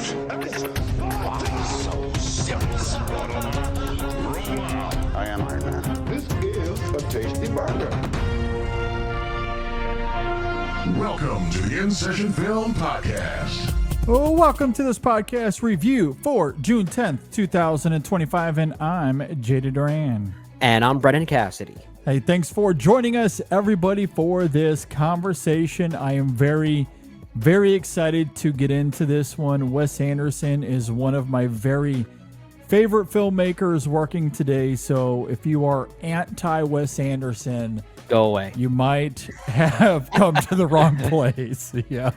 Why so serious? I am Iron Man. This is a tasty burger. Welcome to the In Session Film Podcast. Oh, welcome to this podcast review for June 10th, 2025, and I'm JD Duran. And I'm Brennan Cassidy. Hey, thanks for joining us, everybody, for this conversation. I am very excited to get into this one. Wes Anderson is one of my very favorite filmmakers working today, so if you are anti-Wes Anderson, go away. You might have come to the wrong place. Yeah.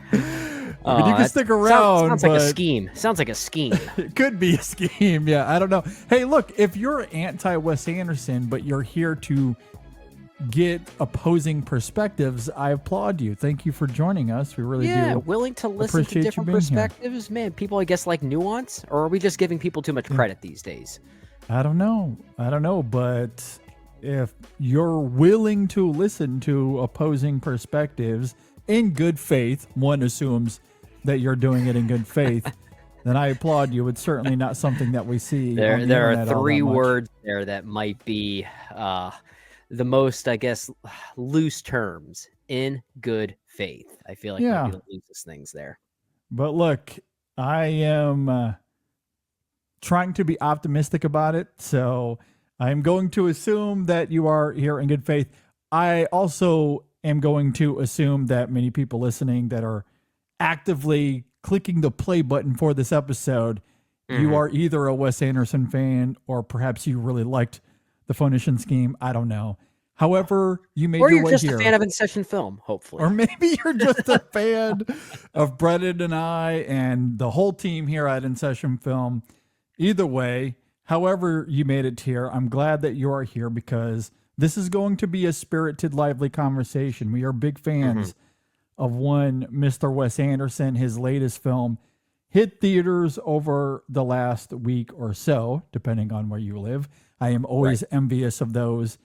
But you can stick around. Sounds like a scheme. Sounds like a scheme. It could be a scheme. Yeah, I don't know. Hey, look, if you're anti-Wes Anderson, but you're here to get opposing perspectives, I applaud you. Thank you for joining us. We really do. Yeah, willing to listen to different perspectives. Here. Man, people, I guess, like nuance, or are we just giving people too much credit these days? I don't know, but if you're willing to listen to opposing perspectives in good faith, one assumes that you're doing it in good faith, then I applaud you. It's certainly not something that we see. There are three words there that might be the most, I guess, loose terms. In good faith. I feel like might be the loosest things there. But look, I am trying to be optimistic about it, so I'm going to assume that you are here in good faith. I also am going to assume that many people listening that are actively clicking the play button for this episode, you are either a Wes Anderson fan or perhaps you really liked the Phoenician Scheme. I don't know. However, you made your way here. Or you're just a fan of In Session Film, hopefully. Or maybe you're just a fan of Brennan and I and the whole team here at In Session Film. Either way, however you made it here, I'm glad that you are here because this is going to be a spirited, lively conversation. We are big fans of one Mr. Wes Anderson. His latest film hit theaters over the last week or so, depending on where you live. I am always envious of those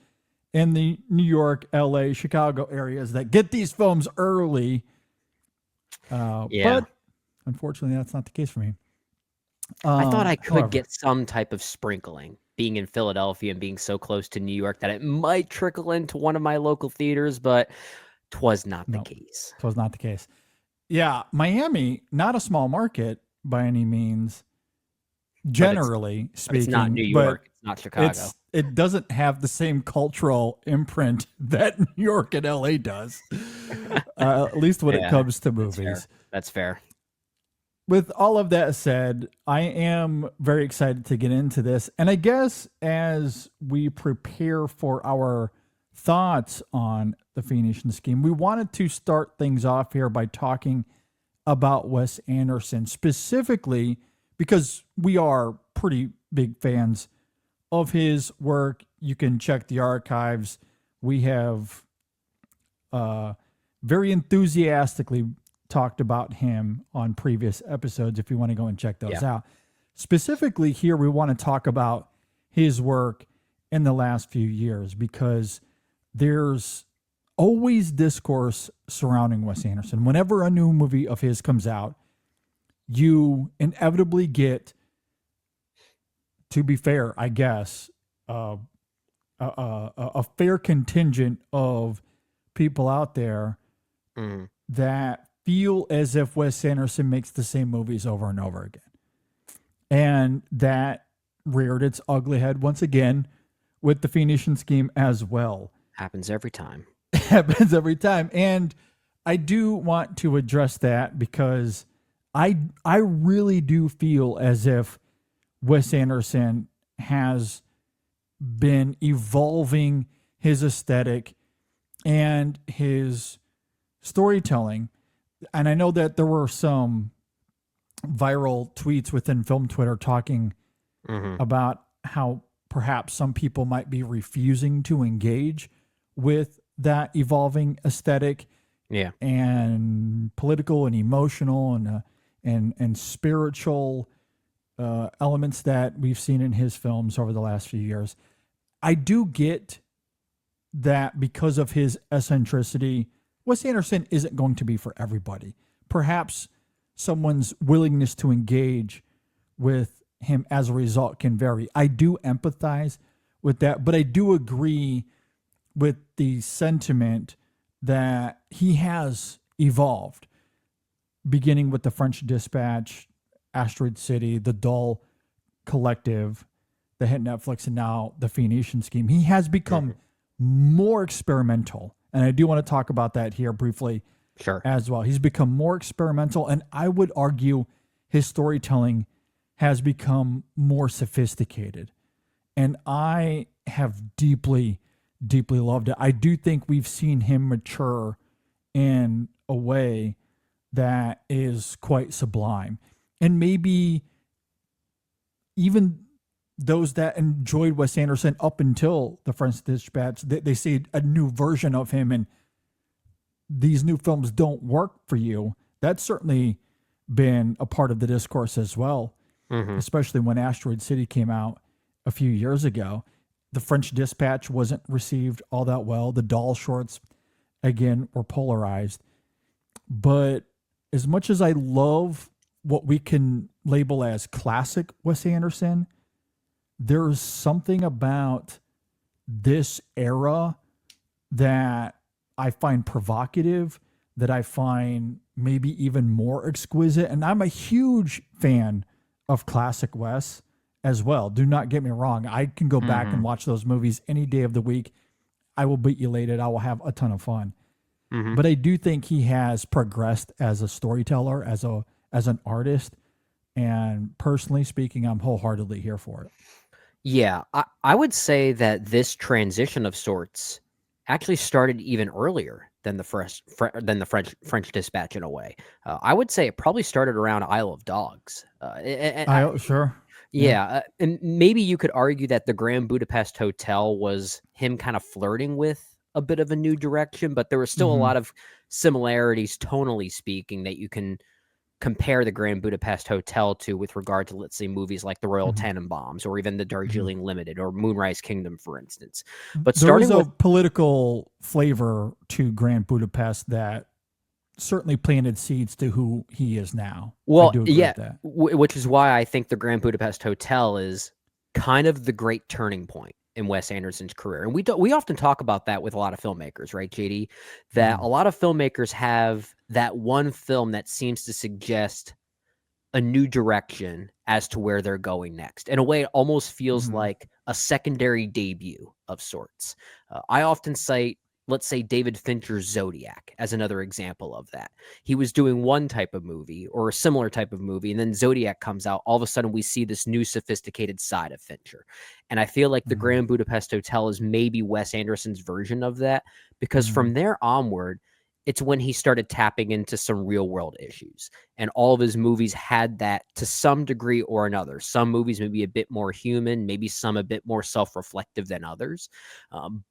in the New York, LA, Chicago areas that get these films early. But unfortunately, that's not the case for me. I thought I could get some type of sprinkling being in Philadelphia and being so close to New York that it might trickle into one of my local theaters, but 'twas not the case. 'Twas not the case. Yeah, Miami, not a small market by any means, generally speaking. It's not New York. It's not Chicago. It doesn't have the same cultural imprint that New York and LA does, at least when it comes to movies. That's fair. With all of that said, I am very excited to get into this. And I guess as we prepare for our thoughts on the Phoenician Scheme, we wanted to start things off here by talking about Wes Anderson, specifically because we are pretty big fans of his work. You can check the archives. We have very enthusiastically talked about him on previous episodes if you want to go and check those out. Specifically here, we want to talk about his work in the last few years because there's always discourse surrounding Wes Anderson. Whenever a new movie of his comes out, you inevitably get, to be fair, I guess, a fair contingent of people out there that feel as if Wes Anderson makes the same movies over and over again. And that reared its ugly head once again with the Phoenician Scheme as well. Happens every time. Happens every time. And I do want to address that because I really do feel as if Wes Anderson has been evolving his aesthetic and his storytelling. And I know that there were some viral tweets within film Twitter talking about how perhaps some people might be refusing to engage with that evolving aesthetic and political and emotional and spiritual elements that we've seen in his films over the last few years. I do get that because of his eccentricity, Wes Anderson isn't going to be for everybody. Perhaps someone's willingness to engage with him as a result can vary. I do empathize with that, but I do agree with the sentiment that he has evolved, beginning with the French Dispatch, Asteroid City, the Dull Collective, the hit Netflix, and now the Phoenician Scheme. He has become more experimental, and I do want to talk about that here briefly as well. He's become more experimental, and I would argue his storytelling has become more sophisticated. And I have deeply, deeply loved it. I do think we've seen him mature in a way that is quite sublime. And maybe even those that enjoyed Wes Anderson up until the French Dispatch, they see a new version of him and these new films don't work for you. That's certainly been a part of the discourse as well, especially when Asteroid City came out a few years ago. The French Dispatch wasn't received all that well. The Doll shorts, again, were polarized. But as much as I love what we can label as classic Wes Anderson, there's something about this era that I find provocative, that I find maybe even more exquisite. And I'm a huge fan of classic Wes as well. Do not get me wrong. I can go back and watch those movies any day of the week. I will be elated. I will have a ton of fun. But I do think he has progressed as a storyteller, as an artist. And personally speaking, I'm wholeheartly here for it. Yeah, I would say that this transition of sorts actually started even earlier than the French Dispatch in a way. I would say it probably started around Isle of Dogs. Sure. Yeah, and maybe you could argue that the Grand Budapest Hotel was him kind of flirting with a bit of a new direction, but there was still a lot of similarities, tonally speaking, that you can compare the Grand Budapest Hotel to with regard to, let's say, movies like The Royal Tenenbaums or even The Darjeeling Limited or Moonrise Kingdom, for instance. But starting there was with a political flavor to Grand Budapest that certainly planted seeds to who he is now. Well, I do agree yeah, with that. which is why I think the Grand Budapest Hotel is kind of the great turning point in Wes Anderson's career. And we often talk about that with a lot of filmmakers, right, JD? That a lot of filmmakers have that one film that seems to suggest a new direction as to where they're going next. In a way, it almost feels like a secondary debut of sorts. I often cite, let's say, David Fincher's Zodiac as another example of that. He was doing one type of movie or a similar type of movie, and then Zodiac comes out. All of a sudden, we see this new sophisticated side of Fincher. And I feel like the Grand Budapest Hotel is maybe Wes Anderson's version of that, because from there onward, it's when he started tapping into some real world issues. And all of his movies had that to some degree or another. Some movies maybe a bit more human, maybe some a bit more self-reflective than others.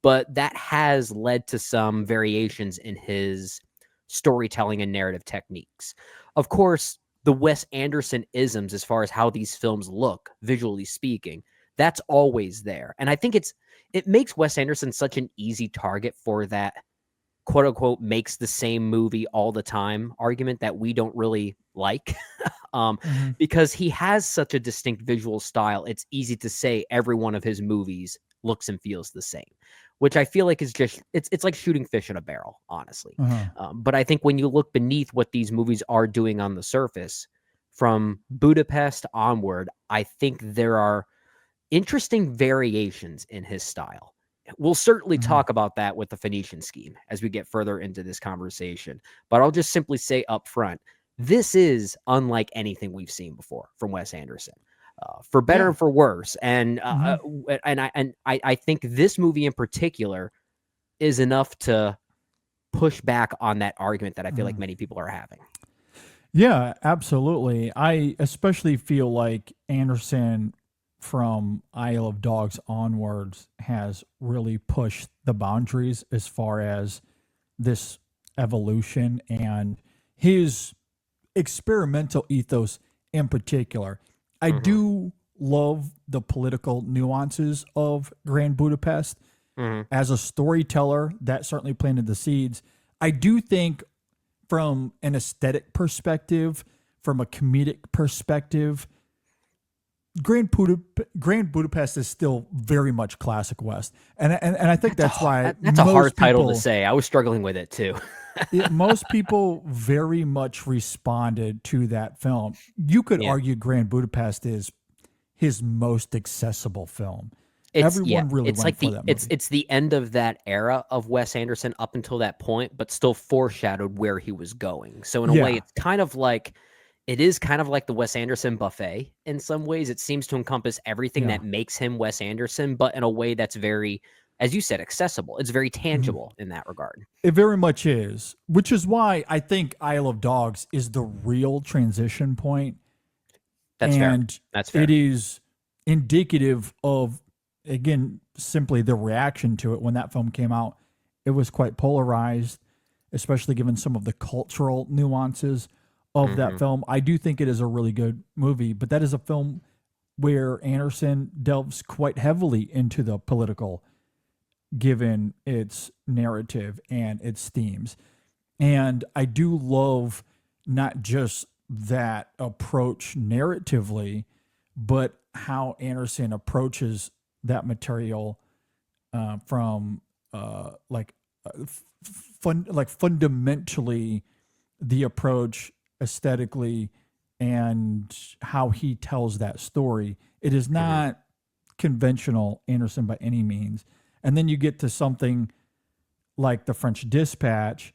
But that has led to some variations in his storytelling and narrative techniques. Of course, the Wes Anderson isms, as far as how these films look, visually speaking, that's always there. And I think it makes Wes Anderson such an easy target for that quote unquote makes the same movie all the time argument that we don't really like. Because he has such a distinct visual style. It's easy to say every one of his movies looks and feels the same, which I feel like is just, it's like shooting fish in a barrel, honestly. But I think when you look beneath what these movies are doing on the surface, from Budapest onward, I think there are interesting variations in his style. We'll certainly talk about that with the Phoenician Scheme as we get further into this conversation. But I'll just simply say up front, this is unlike anything we've seen before from Wes Anderson, for better and for worse. And I think this movie in particular is enough to push back on that argument that I feel like many people are having. Yeah, absolutely. I especially feel like Anderson, from Isle of Dogs onwards, has really pushed the boundaries as far as this evolution and his experimental ethos in particular. I do love the political nuances of Grand Budapest. As a storyteller, that certainly planted the seeds. I do think from an aesthetic perspective, from a comedic perspective, Grand Budapest is still very much classic West, and I think that's why that's a hard title to people, say. I was struggling with it too. most people very much responded to that film. You could argue Grand Budapest is his most accessible film. Everyone really it's went like for that movie. it's the end of that era of Wes Anderson up until that point, but still foreshadowed where he was going. So in a way, it's kind of like the Wes Anderson buffet in some ways. It seems to encompass everything that makes him Wes Anderson, but in a way that's very, as you said, accessible. It's very tangible in that regard. It very much is, which is why I think Isle of Dogs is the real transition point. That's fair. That's fair. It is indicative of, again, simply the reaction to it when that film came out. It was quite polarized, especially given some of the cultural nuances of that film. I do think it is a really good movie, but that is a film where Anderson delves quite heavily into the political, given its narrative and its themes. And I do love not just that approach narratively, but how Anderson approaches that material from fundamentally the approach aesthetically and how he tells that story. It is not conventional Anderson by any means. And then you get to something like The French Dispatch,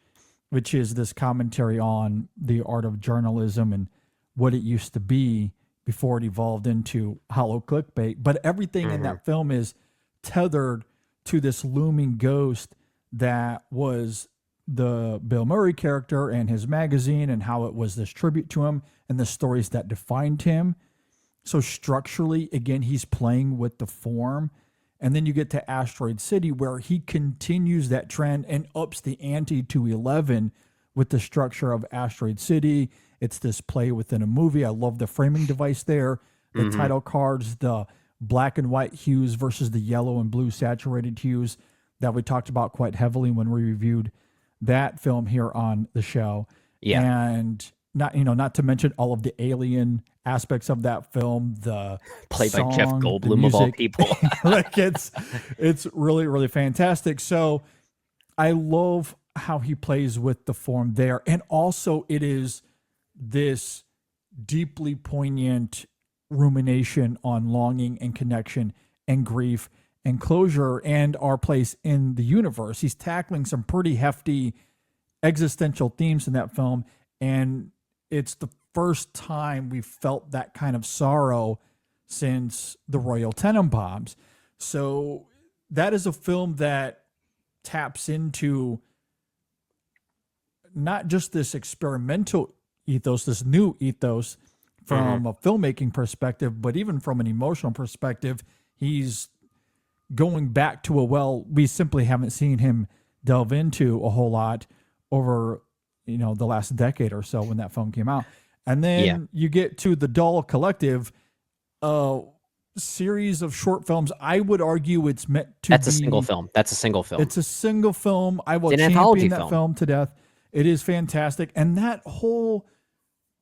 which is this commentary on the art of journalism and what it used to be before it evolved into hollow clickbait. But everything in that film is tethered to this looming ghost that was the Bill Murray character and his magazine, and how it was this tribute to him and the stories that defined him. So structurally, again, he's playing with the form. And then you get to Asteroid City, where he continues that trend and ups the ante to 11 with the structure of Asteroid City. It's this play within a movie. I love the framing device there, the title cards, the black and white hues versus the yellow and blue saturated hues that we talked about quite heavily when we reviewed that film here on the show. Yeah. And not to mention all of the alien aspects of that film, the played song, by Jeff Goldblum of all people. Like it's really, really fantastic. So I love how he plays with the form there. And also it is this deeply poignant rumination on longing and connection and grief and closure and our place in the universe. He's tackling some pretty hefty existential themes in that film. And it's the first time we've felt that kind of sorrow since the Royal Tenenbaums. So that is a film that taps into not just this experimental ethos, this new ethos from a filmmaking perspective, but even from an emotional perspective. He's going back to a well we simply haven't seen him delve into a whole lot over the last decade or so when that film came out. And then you get to the Doll Collective, series of short films. I would argue it's meant to That's a single film. It's a single film. I will champion that film to death. It is fantastic. And that whole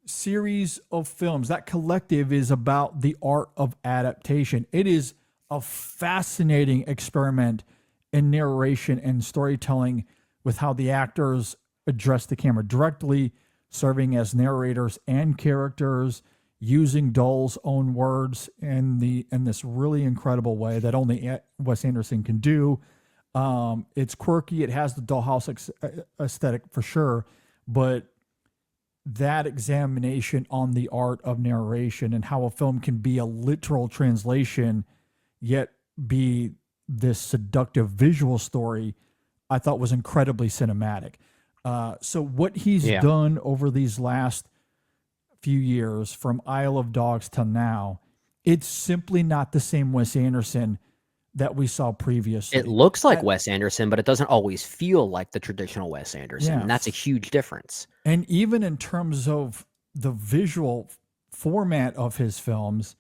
series of films, that collective, is about the art of adaptation. It is a fascinating experiment in narration and storytelling with how the actors address the camera directly, serving as narrators and characters, using Doll's own words in this really incredible way that only Wes Anderson can do. It's quirky. It has the Dollhouse aesthetic for sure, but that examination on the art of narration and how a film can be a literal translation yet be this seductive visual story, I thought was incredibly cinematic. So what he's done over these last few years, from Isle of Dogs till now, it's simply not the same Wes Anderson that we saw previously. It looks like Wes Anderson, but it doesn't always feel like the traditional Wes Anderson. Yes. And that's a huge difference. And even in terms of the visual format of his films,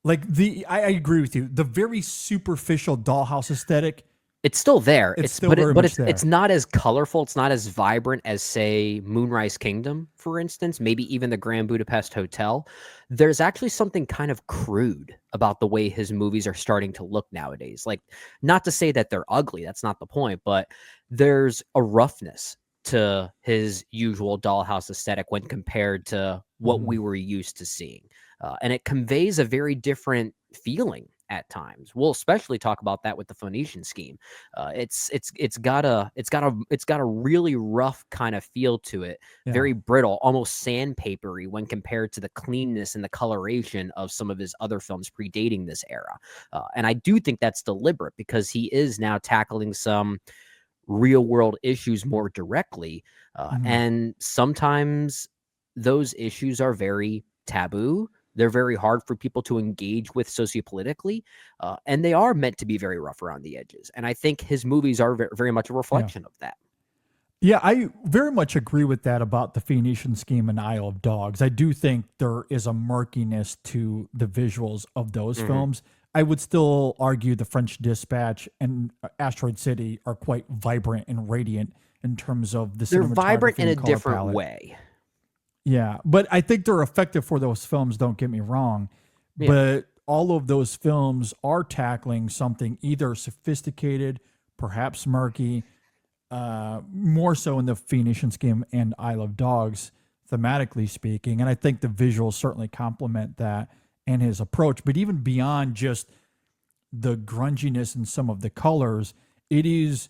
like I agree with you, the very superficial Dollhouse aesthetic It's still there. It's still very but much there. it's not as colorful. It's not as vibrant as, say, Moonrise Kingdom, for instance. Maybe even the Grand Budapest Hotel. There's actually something kind of crude about the way his movies are starting to look nowadays. Like, not to say that they're ugly. That's not the point. But there's a roughness to his usual dollhouse aesthetic when compared to what we were used to seeing, and it conveys a very different feeling at times. We'll especially talk about that with the Phoenician Scheme. It's got a really rough kind of feel to it, very brittle, almost sandpapery when compared to the cleanness and the coloration of some of his other films predating this era. And I do think that's deliberate because he is now tackling some real world issues more directly, and sometimes those issues are very taboo. They're very hard for people to engage with sociopolitically, and they are meant to be very rough around the edges. And I think his movies are very much a reflection of that. Yeah, I very much agree with that about the Phoenician Scheme and Isle of Dogs. I do think there is a murkiness to the visuals of those films. I would still argue The French Dispatch and Asteroid City are quite vibrant and radiant in terms of the They're cinematography vibrant in a and color different palette. way. Yeah, but I think they're effective for those films, don't get me wrong. Yeah. But all of those films are tackling something either sophisticated, perhaps murky, more so in the Phoenician Scheme and Isle of Dogs, thematically speaking. And I think the visuals certainly complement that and his approach. But even beyond just the grunginess and some of the colors, it is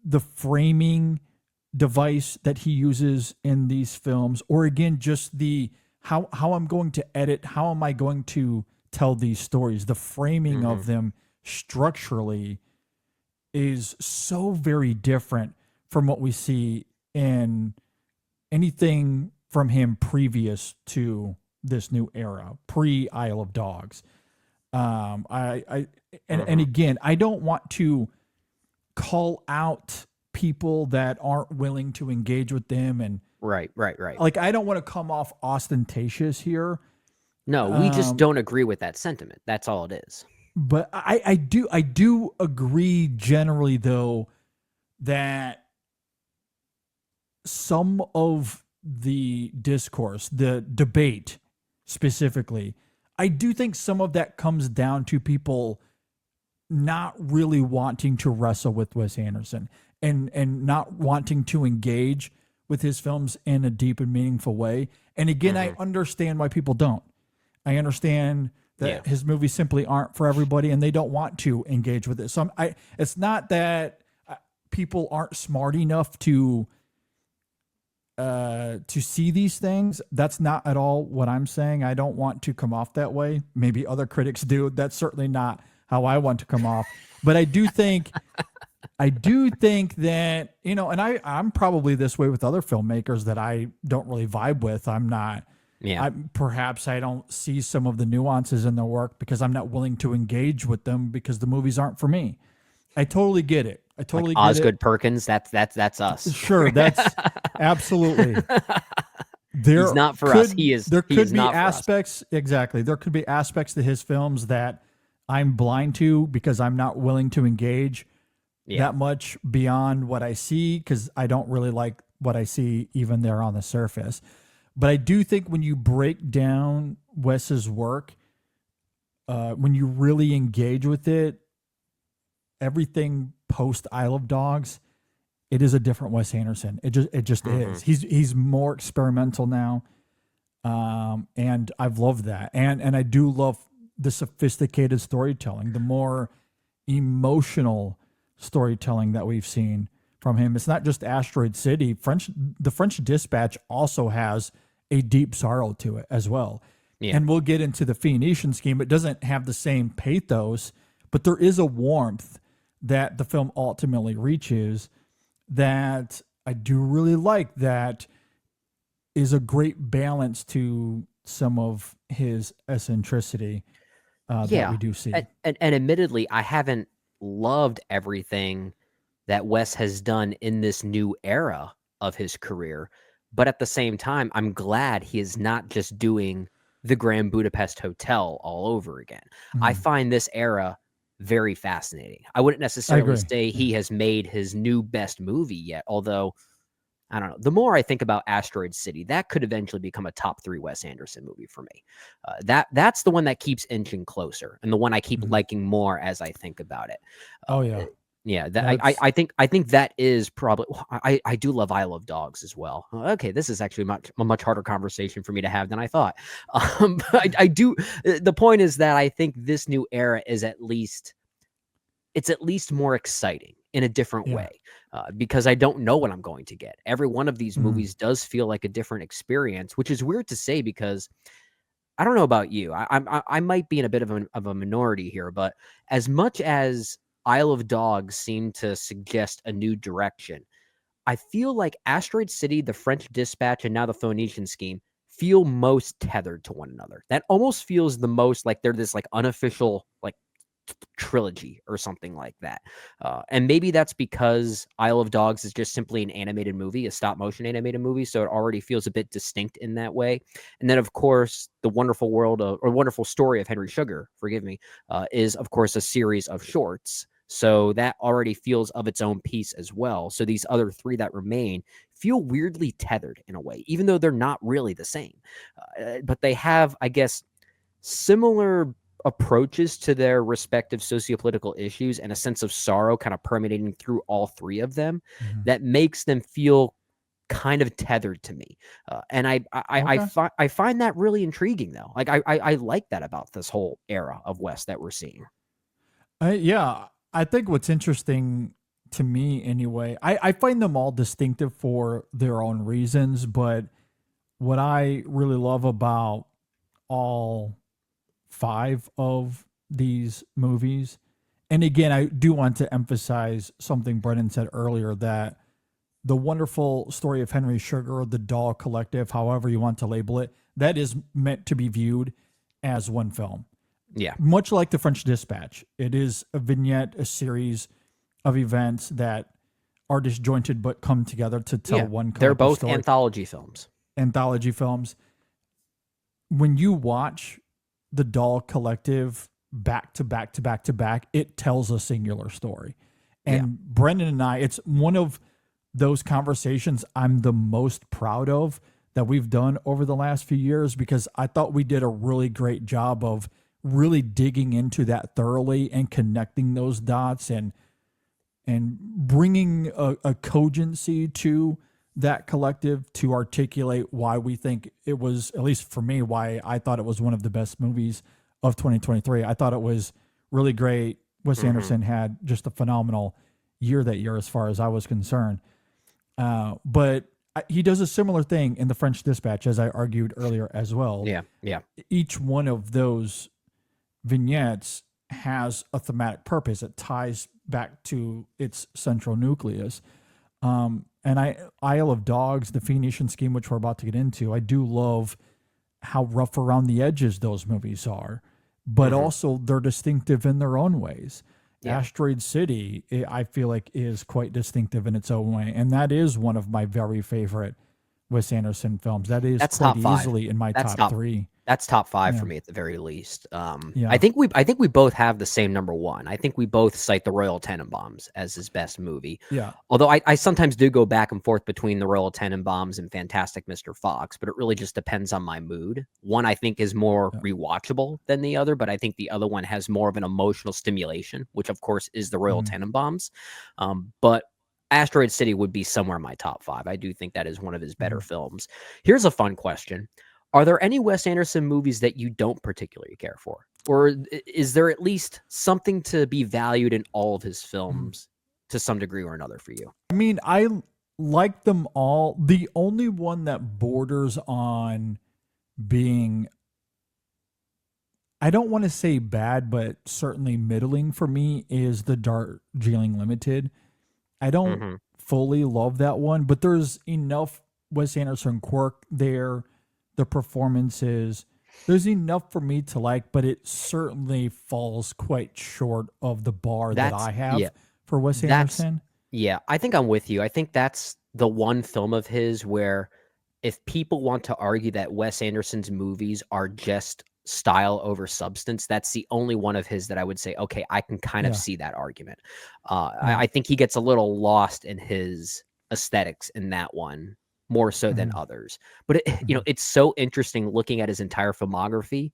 the framing device that he uses in these films, or again, just the how I'm going to edit, how am I going to tell these stories, the framing of them structurally is so very different from what we see in anything from him previous to this new era, pre Isle of Dogs. And again, I don't want to call out people that aren't willing to engage with them, and Right. like I don't want to come off ostentatious here, No, we just don't agree with that sentiment. That's all it is. but I do agree generally though that some of the discourse, the debate specifically, I do think some of that comes down to people not really wanting to wrestle with Wes Anderson and not wanting to engage with his films in a deep and meaningful way. And again, I understand why people don't. I understand that his movies simply aren't for everybody and they don't want to engage with it. So it's not that people aren't smart enough to see these things. That's not at all what I'm saying. I don't want to come off that way. Maybe other critics do. That's certainly not how I want to come off. But I do think that, you know, and I'm probably this way with other filmmakers that I don't really vibe with. I'm not. Yeah. Perhaps I don't see some of the nuances in their work because I'm not willing to engage with them because the movies aren't for me. I totally get it. I totally get Osgood it. Perkins, that's us. Sure, that's absolutely. He's not for us. There he could is be not for us. aspects, exactly. There could be aspects to his films that I'm blind to because I'm not willing to engage that much beyond what I see because I don't really like what I see even there on the surface. But I do think when you break down Wes's work, when you really engage with it, everything post Isle of Dogs, it is a different Wes Anderson. It just is. He's more experimental now, and I've loved that. And I do love the sophisticated storytelling, the more emotional storytelling that we've seen from him. It's not just Asteroid City. The French Dispatch also has a deep sorrow to it as well. Yeah. And we'll get into the Phoenician Scheme. It doesn't have the same pathos, but there is a warmth that the film ultimately reaches that I do really like, that is a great balance to some of his eccentricity that we do see. And admittedly, I haven't loved everything that Wes has done in this new era of his career. But at the same time, I'm glad he is not just doing the Grand Budapest Hotel all over again. I find this era very fascinating. I wouldn't I necessarily agree. say he has made his new best movie yet, although I don't know. The more I think about Asteroid City, that could eventually become a top 3 Wes Anderson movie for me. That's the one that keeps inching closer, and the one I keep Mhm. liking more as I think about it. Oh yeah, Yeah, that's I think that is probably. I do love I Love Dogs as well. Okay, this is actually a much harder conversation for me to have than I thought. I do. The point is that I think this new era is at least more exciting in a different yeah. way, because I don't know what I'm going to get. Every one of these Mhm. movies does feel like a different experience, which is weird to say because I don't know about you. I might be in a bit of a minority here, but as much as Isle of Dogs seemed to suggest a new direction, I feel like Asteroid City, The French Dispatch, and now the Phoenician Scheme feel most tethered to one another. That almost feels the most like they're this like unofficial like trilogy or something like that. And maybe that's because Isle of Dogs is just simply an animated movie, a stop motion animated movie. So it already feels a bit distinct in that way. And then, of course, the wonderful world of, or wonderful story of Henry Sugar, forgive me, is, of course, a series of shorts. So that already feels of its own piece as well. So these other 3 that remain feel weirdly tethered in a way, even though they're not really the same. But they have, I guess, similar approaches to their respective sociopolitical issues and a sense of sorrow kind of permeating through all 3 of them Mhm. that makes them feel kind of tethered to me. And Okay. I find that really intriguing though. Like I like that about this whole era of West that we're seeing. Yeah, I think what's interesting to me anyway, I find them all distinctive for their own reasons, but what I really love about all 5 of these movies, and again, I do want to emphasize something Brennan said earlier, that the wonderful story of Henry Sugar, the Doll Collective, however you want to label it, that is meant to be viewed as one film. Yeah. Much like the French Dispatch, it is a vignette, a series of events that are disjointed but come together to tell Yeah. one They're collective both story. anthology films. Anthology films. When you watch the Doll Collective back to back to back to back, it tells a singular story. Yeah. And Brendan and I, it's one of those conversations I'm the most proud of that we've done over the last few years, because I thought we did a really great job of really digging into that thoroughly and connecting those dots and bringing a cogency to that collective to articulate why we think it was, at least for me, why I thought it was one of the best movies of 2023. I thought it was really great. Wes Anderson had just a phenomenal year that year as far as I was concerned. But he does a similar thing in The French Dispatch, as I argued earlier as well. Yeah. Yeah. Each one of those vignettes has a thematic purpose. It ties back to its central nucleus. And Isle of Dogs, the Phoenician Scheme, which we're about to get into, I do love how rough around the edges those movies are, but also they're distinctive in their own ways. Yeah. Asteroid City, I feel like, is quite distinctive in its own way, and that is one of my very favorite Wes Anderson films. That is That's quite top 5. easily in my That's top 3. That's top 5 Yeah. for me at the very least. Yeah. I think we both have the same number 1. I think we both cite The Royal Tenenbaums as his best movie. Yeah. Although I sometimes do go back and forth between The Royal Tenenbaums and Fantastic Mr. Fox, but it really just depends on my mood. One I think is more rewatchable than the other, but I think the other one has more of an emotional stimulation, which of course is The Royal Tenenbaums. But Asteroid City would be somewhere in my top 5. I do think that is one of his better films. Here's a fun question. Are there any Wes Anderson movies that you don't particularly care for? Or is there at least something to be valued in all of his films to some degree or another for you? I mean, I like them all. The only one that borders on being, I don't want to say bad, but certainly middling for me, is the Darjeeling Limited. I don't fully love that one, but there's enough Wes Anderson quirk there, the performances. There's enough for me to like, but it certainly falls quite short of the bar that I have for Wes Anderson. Yeah, I think I'm with you. I think that's the one film of his where if people want to argue that Wes Anderson's movies are just style over substance, that's the only one of his that I would say, okay, I can kind of Yeah. see that argument. I think he gets a little lost in his aesthetics in that one more so than others. But it's so interesting looking at his entire filmography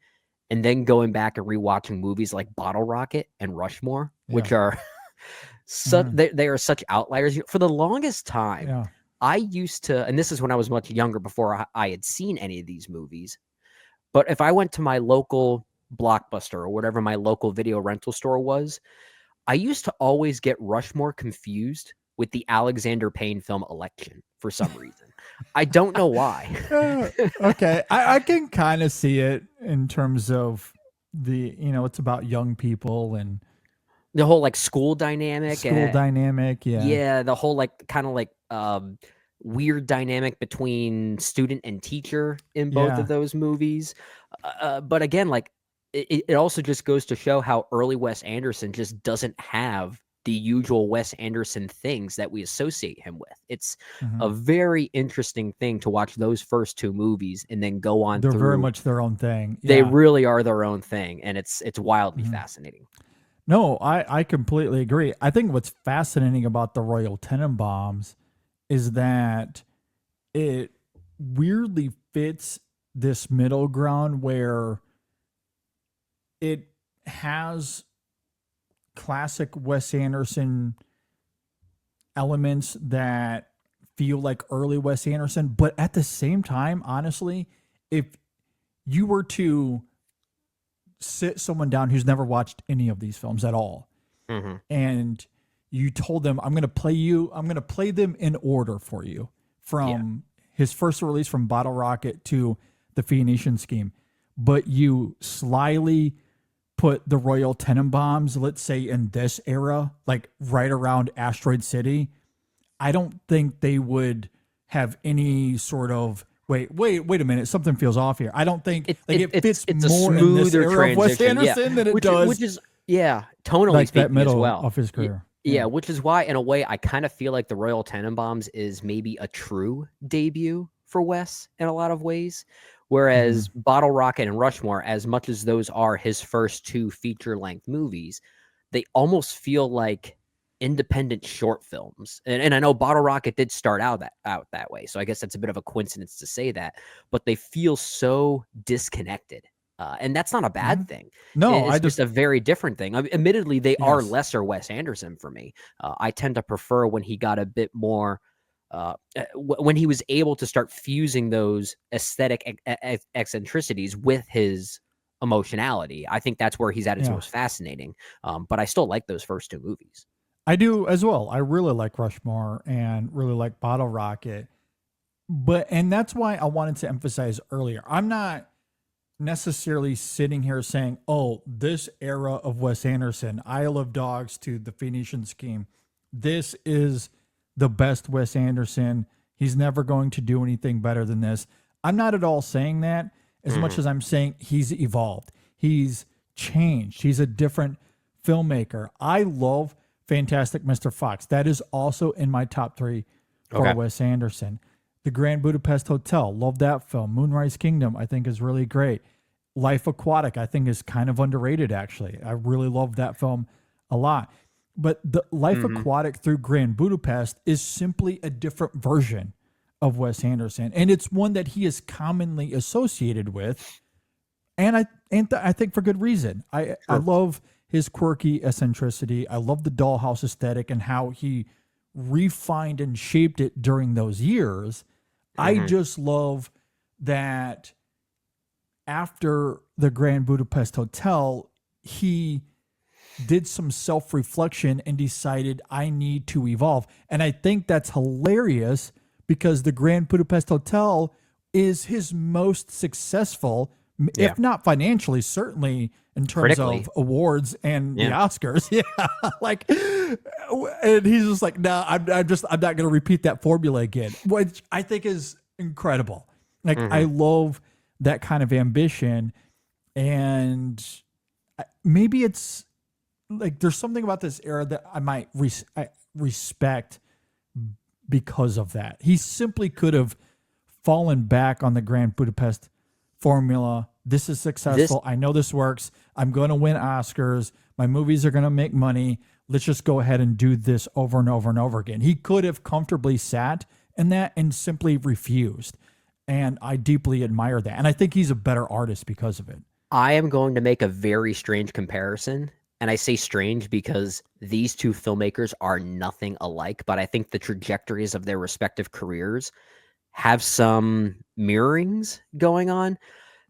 and then going back and rewatching movies like Bottle Rocket and Rushmore, which are they are such outliers. For the longest time, Yeah. I used to, and this is when I was much younger before I had seen any of these movies, but if I went to my local Blockbuster or whatever my local video rental store was, I used to always get Rushmore confused with the Alexander Payne film Election for some reason. I don't know why. Okay. I can kind of see it in terms of it's about young people and The whole like school dynamic. school dynamic. Yeah. Yeah, the whole like kind of like weird dynamic between student and teacher in both of those movies. But again, like it also just goes to show how early Wes Anderson just doesn't have the usual Wes Anderson things that we associate him with. It's a very interesting thing to watch those first two movies and then go on They're through. very much their own thing. They Yeah. really are their own thing, and it's wildly fascinating. No, I completely agree. I think what's fascinating about the Royal Tenenbaums is that it weirdly fits this middle ground where it has classic Wes Anderson elements that feel like early Wes Anderson, but at the same time, honestly, if you were to sit someone down who's never watched any of these films at all, and you told them, I'm going to play them in order for you from his first release from Bottle Rocket to the Phoenician Scheme, but you slyly put the Royal Tenenbaums, let's say in this era, like right around Asteroid City, I don't think they would have any sort of wait a minute, something feels off here. I don't think it fits it's more a in this smoother era of Wes transition, Anderson than it does, which is tonally like speaking that middle as well of his career. Yeah, which is why in a way I kind of feel like the Royal Tenenbaums is maybe a true debut for Wes in a lot of ways. Whereas Bottle Rocket and Rushmore, as much as those are his first two feature-length movies, they almost feel like independent short films. And I know Bottle Rocket did start out that way, so I guess that's a bit of a coincidence to say that. But they feel so disconnected, and that's not a bad thing. No, it's just a very different thing. I mean, admittedly, they are Yes. lesser Wes Anderson for me. I tend to prefer when he got a bit more. When he was able to start fusing those aesthetic eccentricities with his emotionality, I think that's where he's at his most fascinating. But I still like those first two movies. I do as well. I really like Rushmore and really like Bottle Rocket. And that's why I wanted to emphasize earlier. I'm not necessarily sitting here saying, oh, this era of Wes Anderson, Isle of Dogs to the Phoenician Scheme, this is the best Wes Anderson. He's never going to do anything better than this. I'm not at all saying that as much as I'm saying he's evolved. He's changed. He's a different filmmaker. I love Fantastic Mr. Fox. That is also in my top 3 for Wes Anderson. The Grand Budapest Hotel. Love that film. Moonrise Kingdom, I think, is really great. Life Aquatic, I think, is kind of underrated, actually. I really love that film a lot. But the Life Aquatic through Grand Budapest is simply a different version of Wes Anderson. And it's one that he is commonly associated with. And I think for good reason. I love his quirky eccentricity. I love the dollhouse aesthetic and how he refined and shaped it during those years. I just love that after the Grand Budapest Hotel, he did some self-reflection and decided I need to evolve. And I think that's hilarious because the Grand Budapest Hotel is his most successful, if not financially, certainly in terms of awards and the Oscars. And he's just like, no, I'm not going to repeat that formula again, which I think is incredible. Like, I love that kind of ambition. And maybe it's like, there's something about this era that I might respect because of that. He simply could have fallen back on the Grand Budapest formula, This is successful. I know this works. I'm going to win Oscars. My movies are going to make money. Let's just go ahead and do this over and over and over again. He could have comfortably sat in that and simply refused. And I deeply admire that. And I think he's a better artist because of it. I am going to make a very strange comparison. And I say strange because these two filmmakers are nothing alike, but I think the trajectories of their respective careers have some mirrorings going on.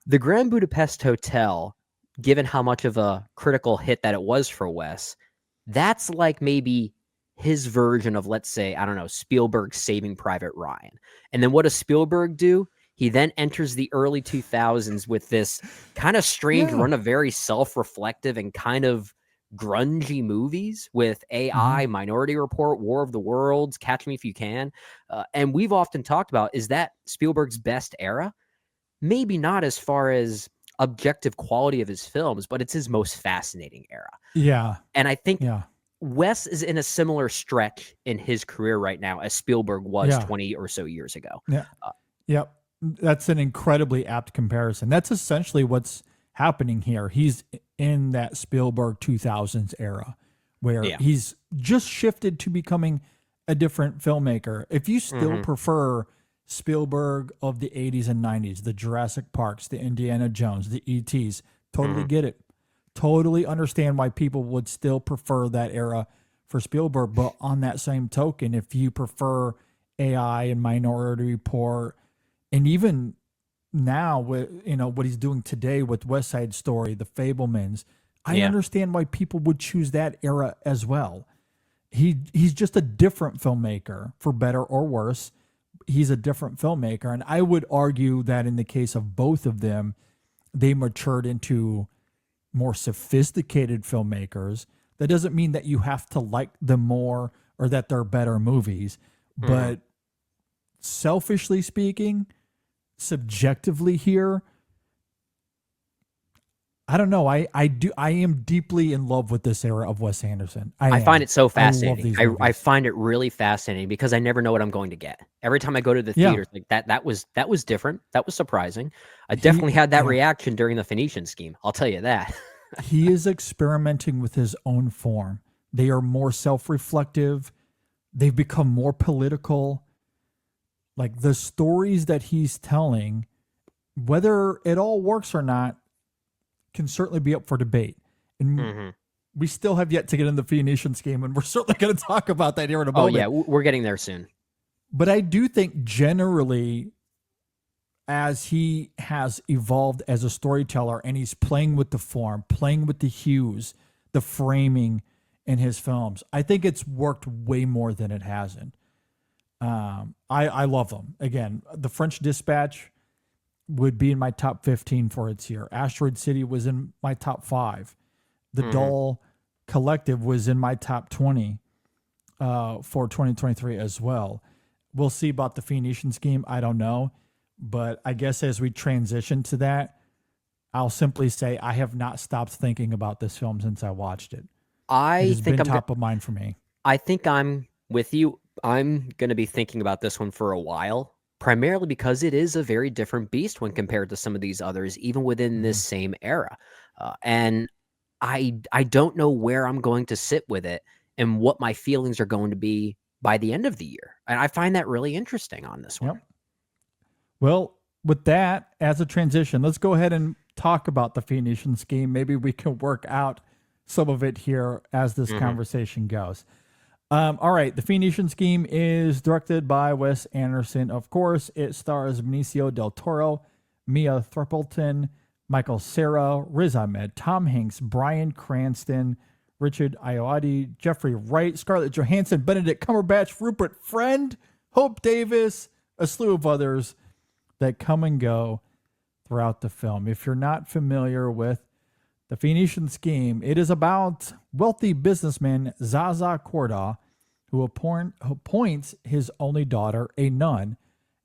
The Grand Budapest Hotel, given how much of a critical hit that it was for Wes, that's like maybe his version of, let's say, I don't know, Spielberg's Saving Private Ryan. And then what does Spielberg do? He then enters the early 2000s with this kind of strange run of very self-reflective and kind of grungy movies with AI, Minority Report, War of the Worlds, Catch Me If You Can. And we've often talked about, is that Spielberg's best era? Maybe not as far as objective quality of his films, but it's his most fascinating era. Yeah. And I think Wes is in a similar stretch in his career right now as Spielberg was 20 or so years ago. Yeah. Yep. That's an incredibly apt comparison. That's essentially what's happening here. He's in that Spielberg 2000s era where he's just shifted to becoming a different filmmaker. If you still prefer Spielberg of the 80s and 90s, the Jurassic Parks, the Indiana Jones, the E.T.s, totally get it. Totally understand why people would still prefer that era for Spielberg. But on that same token, if you prefer AI and Minority Report, and even now, what he's doing today with West Side Story, The Fabelmans, I understand why people would choose that era as well. He's just a different filmmaker, for better or worse. He's a different filmmaker. And I would argue that in the case of both of them, they matured into more sophisticated filmmakers. That doesn't mean that you have to like them more or that they're better movies. But selfishly speaking, subjectively here, I don't know. I am deeply in love with this era of Wes Anderson. I find it so fascinating. I I find it really fascinating because I never know what I'm going to get. Every time I go to the theater, like that was different. That was surprising. I definitely had that reaction during the Phoenician Scheme. I'll tell you that. He is experimenting with his own form. They are more self-reflective. They've become more political. Like the stories that he's telling, whether it all works or not, can certainly be up for debate. And we still have yet to get in the Phoenician Scheme, and we're certainly going to talk about that here in a moment. Oh, yeah, we're getting there soon. But I do think generally, as he has evolved as a storyteller and he's playing with the form, playing with the hues, the framing in his films, I think it's worked way more than it hasn't. I love them. Again, The French Dispatch would be in my top 15 for its year. Asteroid City was in my top 5. The Doll Collective was in my top 20 for 2023 as well. We'll see about the Phoenician Scheme. I don't know. But I guess as we transition to that, I'll simply say I have not stopped thinking about this film since I watched it. It has been top of mind for me. I think I'm with you. I'm going to be thinking about this one for a while, primarily because it is a very different beast when compared to some of these others, even within this same era. And I don't know where I'm going to sit with it and what my feelings are going to be by the end of the year. And I find that really interesting on this one. Yep. Well, with that as a transition, let's go ahead and talk about the Phoenician Scheme. Maybe we can work out some of it here as this conversation goes. All right. The Phoenician Scheme is directed by Wes Anderson. Of course, it stars Benicio del Toro, Mia Thornton, Michael Cera, Riz Ahmed, Tom Hanks, Bryan Cranston, Richard Ayoade, Jeffrey Wright, Scarlett Johansson, Benedict Cumberbatch, Rupert Friend, Hope Davis, a slew of others that come and go throughout the film. If you're not familiar with the Phoenician Scheme, it is about wealthy businessman Zaza Korda, who appoints his only daughter, a nun,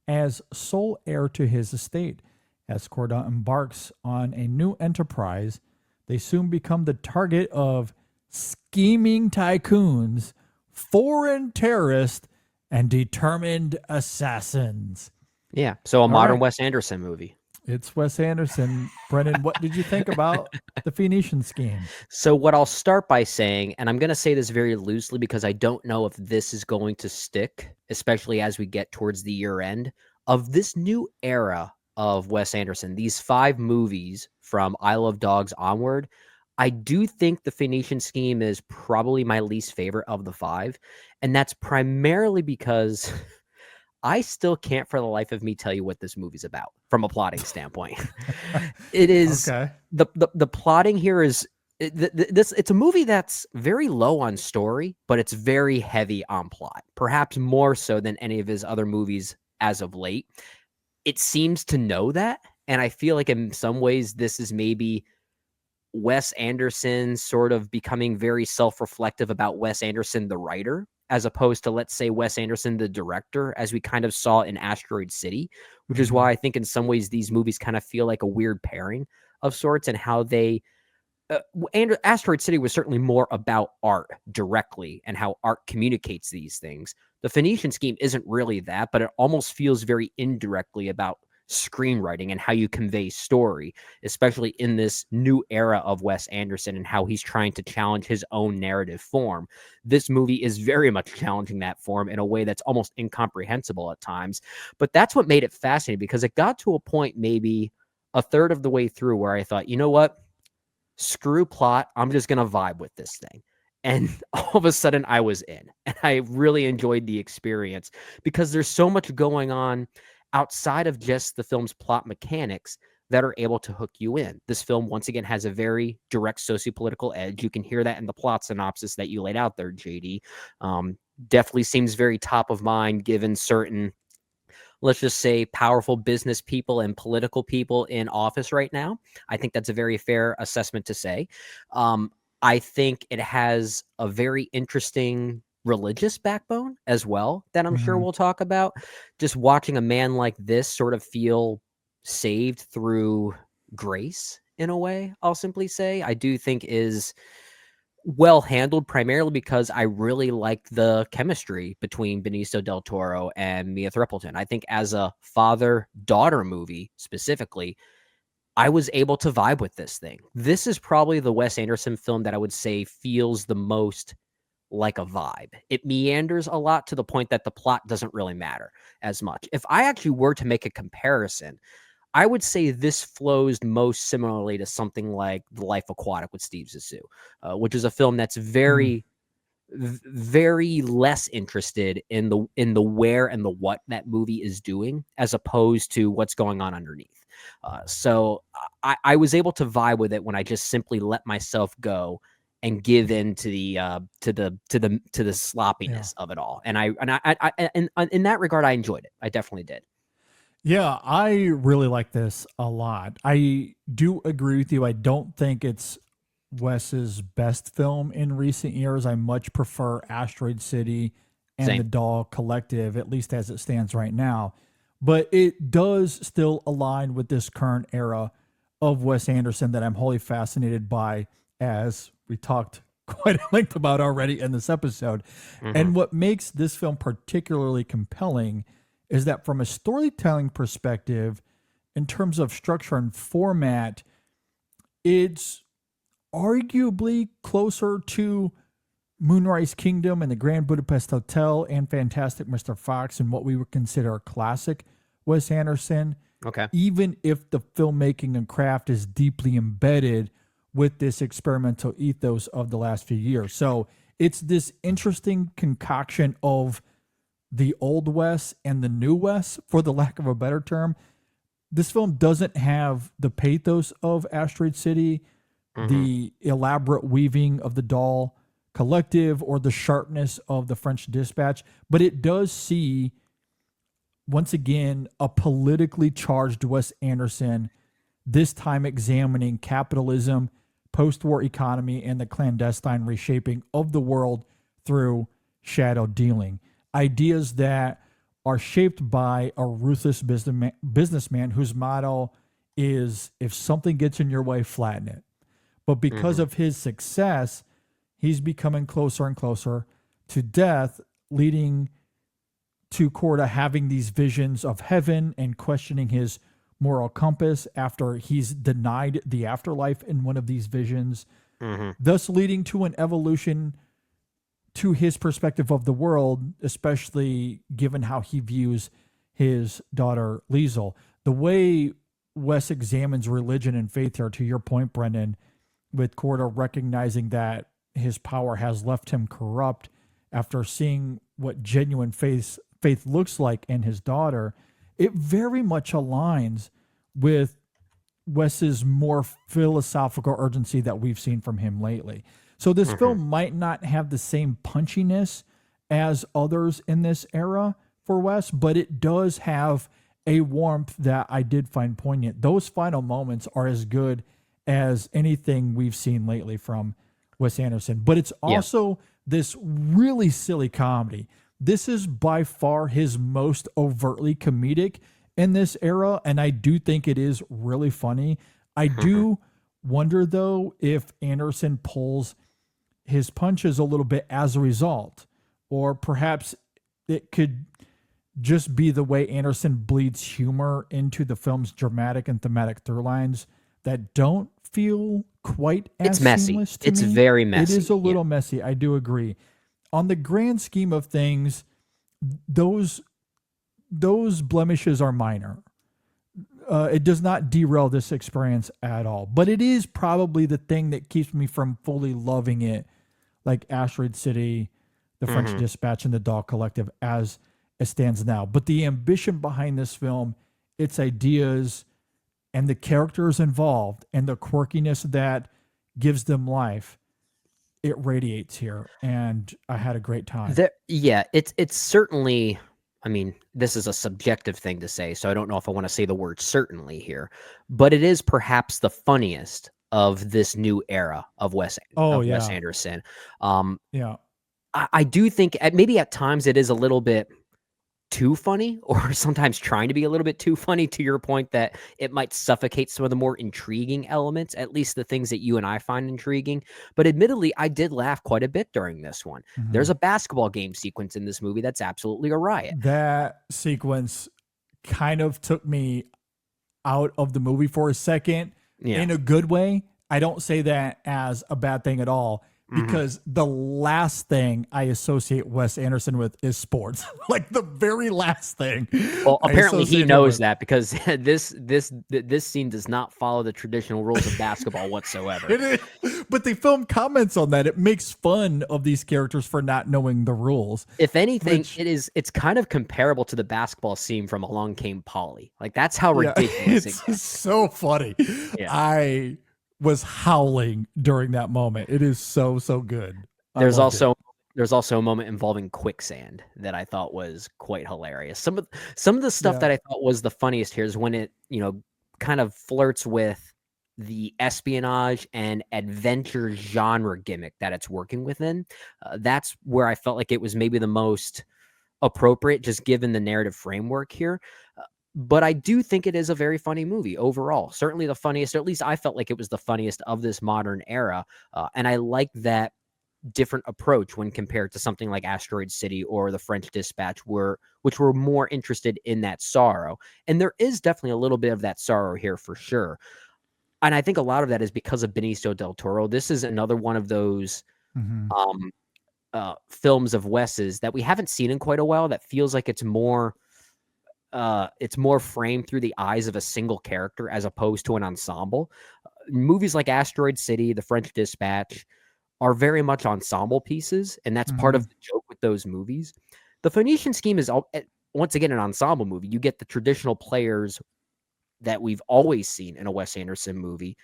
as sole heir to his estate. As Korda embarks on a new enterprise, they soon become the target of scheming tycoons, foreign terrorists, and determined assassins. Yeah, so a modern Wes Anderson movie. It's Wes Anderson. Brennan, what did you think about the Phoenician Scheme? So what I'll start by saying, and I'm going to say this very loosely because I don't know if this is going to stick, especially as we get towards the year end of this new era of Wes Anderson, these 5 movies from I Love Dogs onward. I do think the Phoenician Scheme is probably my least favorite of the 5. And that's primarily because I still can't for the life of me tell you what this movie's about from a plotting standpoint. It is Okay. the plotting here is it's a movie that's very low on story, but it's very heavy on plot, perhaps more so than any of his other movies as of late. It seems to know that, and I feel like in some ways this is maybe Wes Anderson sort of becoming very self-reflective about Wes Anderson, the writer, as opposed to, let's say, Wes Anderson, the director, as we kind of saw in Asteroid City, which is why I think in some ways these movies kind of feel like a weird pairing of sorts, and how they and Asteroid City was certainly more about art directly and how art communicates these things. The Phoenician Scheme isn't really that, but it almost feels very indirectly about screenwriting and how you convey story, especially in this new era of Wes Anderson and how he's trying to challenge his own narrative form. This movie is very much challenging that form in a way that's almost incomprehensible at times. But that's what made it fascinating, because it got to a point maybe a third of the way through where I thought, you know what? Screw plot. I'm just going to vibe with this thing. And all of a sudden I was in, and I really enjoyed the experience because there's so much going on outside of just the film's plot mechanics that are able to hook you in. This film, once again, has a very direct sociopolitical edge. You can hear that in the plot synopsis that you laid out there, JD. Definitely seems very top of mind given certain, let's just say, powerful business people and political people in office right now. I think that's a very fair assessment to say. I think it has a very interesting religious backbone as well that I'm sure we'll talk about. Just watching a man like this sort of feel saved through grace in a way, I'll simply say, I do think is well handled, primarily because I really like the chemistry between Benicio del Toro and Mia Thrippleton. I think as a father-daughter movie specifically, I was able to vibe with this thing. This is probably the Wes Anderson film that I would say feels the most like a vibe. It meanders a lot to the point that the plot doesn't really matter as much. If I actually were to make a comparison, I would say this flows most similarly to something like The Life Aquatic with Steve Zissou, which is a film that's very less interested in the where and the what that movie is doing, as opposed to what's going on underneath. So I was able to vibe with it when I just simply let myself go and give in to the sloppiness of it all. And I in that regard, I enjoyed it. I definitely did. Yeah, I really like this a lot. I do agree with you. I don't think it's Wes's best film in recent years. I much prefer Asteroid City and Same. The Doll Collective, at least as it stands right now. But it does still align with this current era of Wes Anderson that I'm wholly fascinated by, as we talked quite at length about already in this episode. And what makes this film particularly compelling is that from a storytelling perspective, in terms of structure and format, it's arguably closer to Moonrise Kingdom and the Grand Budapest Hotel and Fantastic Mr. Fox and what we would consider a classic Wes Anderson. Okay. Even if the filmmaking and craft is deeply embedded with this experimental ethos of the last few years. So it's this interesting concoction of the old Wes and the new Wes, for the lack of a better term. This film doesn't have the pathos of Asteroid City, the elaborate weaving of the Doll Collective, or the sharpness of the French Dispatch, but it does see, once again, a politically charged Wes Anderson, this time examining capitalism, post-war economy, and the clandestine reshaping of the world through shadow dealing. Ideas that are shaped by a ruthless businessman whose motto is, if something gets in your way, flatten it. But because of his success, he's becoming closer and closer to death, leading to Corda having these visions of heaven and questioning his moral compass after he's denied the afterlife in one of these visions, Mm-hmm. thus leading to an evolution to his perspective of the world, especially given how he views his daughter Liesel. The way Wes examines religion and faith here, to your point, Brendan, with Corda recognizing that his power has left him corrupt after seeing what genuine faith looks like in his daughter, it very much aligns with Wes's more philosophical urgency that we've seen from him lately. So this film might not have the same punchiness as others in this era for Wes, but it does have a warmth that I did find poignant. Those final moments are as good as anything we've seen lately from Wes Anderson. But it's also this really silly comedy. This is by far his most overtly comedic in this era, and I do think it is really funny. I do wonder, though, if Anderson pulls his punches a little bit as a result, or perhaps it could just be the way Anderson bleeds humor into the film's dramatic and thematic through lines that don't feel quite as It's messy. seamless to It's me. very messy. It is a little messy. I do agree. On the grand scheme of things, those blemishes are minor. It does not derail this experience at all, but it is probably the thing that keeps me from fully loving it, like Asteroid City, The French Dispatch, and The Dog Collective as it stands now. But the ambition behind this film, its ideas, and the characters involved, and the quirkiness that gives them life, it radiates here, and I had a great time. It's certainly, I mean, this is a subjective thing to say, so I don't know if I want to say the word certainly here, but it is perhaps the funniest of this new era of Wes Anderson. I do think maybe at times it is a little bit too funny, or sometimes trying to be a little bit too funny, to your point that it might suffocate some of the more intriguing elements, at least the things that you and I find intriguing. But admittedly, I did laugh quite a bit during this one. There's a basketball game sequence in this movie that's absolutely a riot. That sequence kind of took me out of the movie for a second in a good way. I don't say that as a bad thing at all, because the last thing I associate Wes Anderson with is sports. Like the very last thing. Well, apparently he knows that, because this scene does not follow the traditional rules of basketball whatsoever. It is, but the film comments on that. It makes fun of these characters for not knowing the rules. If anything, it's kind of comparable to the basketball scene from Along Came Polly. Like, that's how ridiculous it gets. So funny. Yeah. I was howling during that moment. It is so good. There's also a moment involving quicksand that I thought was quite hilarious. Some of the stuff that I thought was the funniest here is when it, kind of flirts with the espionage and adventure genre gimmick that it's working within. That's where I felt like it was maybe the most appropriate, just given the narrative framework here. But I do think it is a very funny movie overall. Certainly the funniest, or at least I felt like it was the funniest of this modern era. And I like that different approach when compared to something like Asteroid City or The French Dispatch, which were more interested in that sorrow. And there is definitely a little bit of that sorrow here for sure. And I think a lot of that is because of Benicio del Toro. This is another one of those films of Wes's that we haven't seen in quite a while that feels like it's more framed through the eyes of a single character as opposed to an ensemble. Movies like Asteroid City, The French Dispatch are very much ensemble pieces, and that's part of the joke with those movies. The Phoenician Scheme is, once again, an ensemble movie. You get the traditional players that we've always seen in a Wes Anderson movie,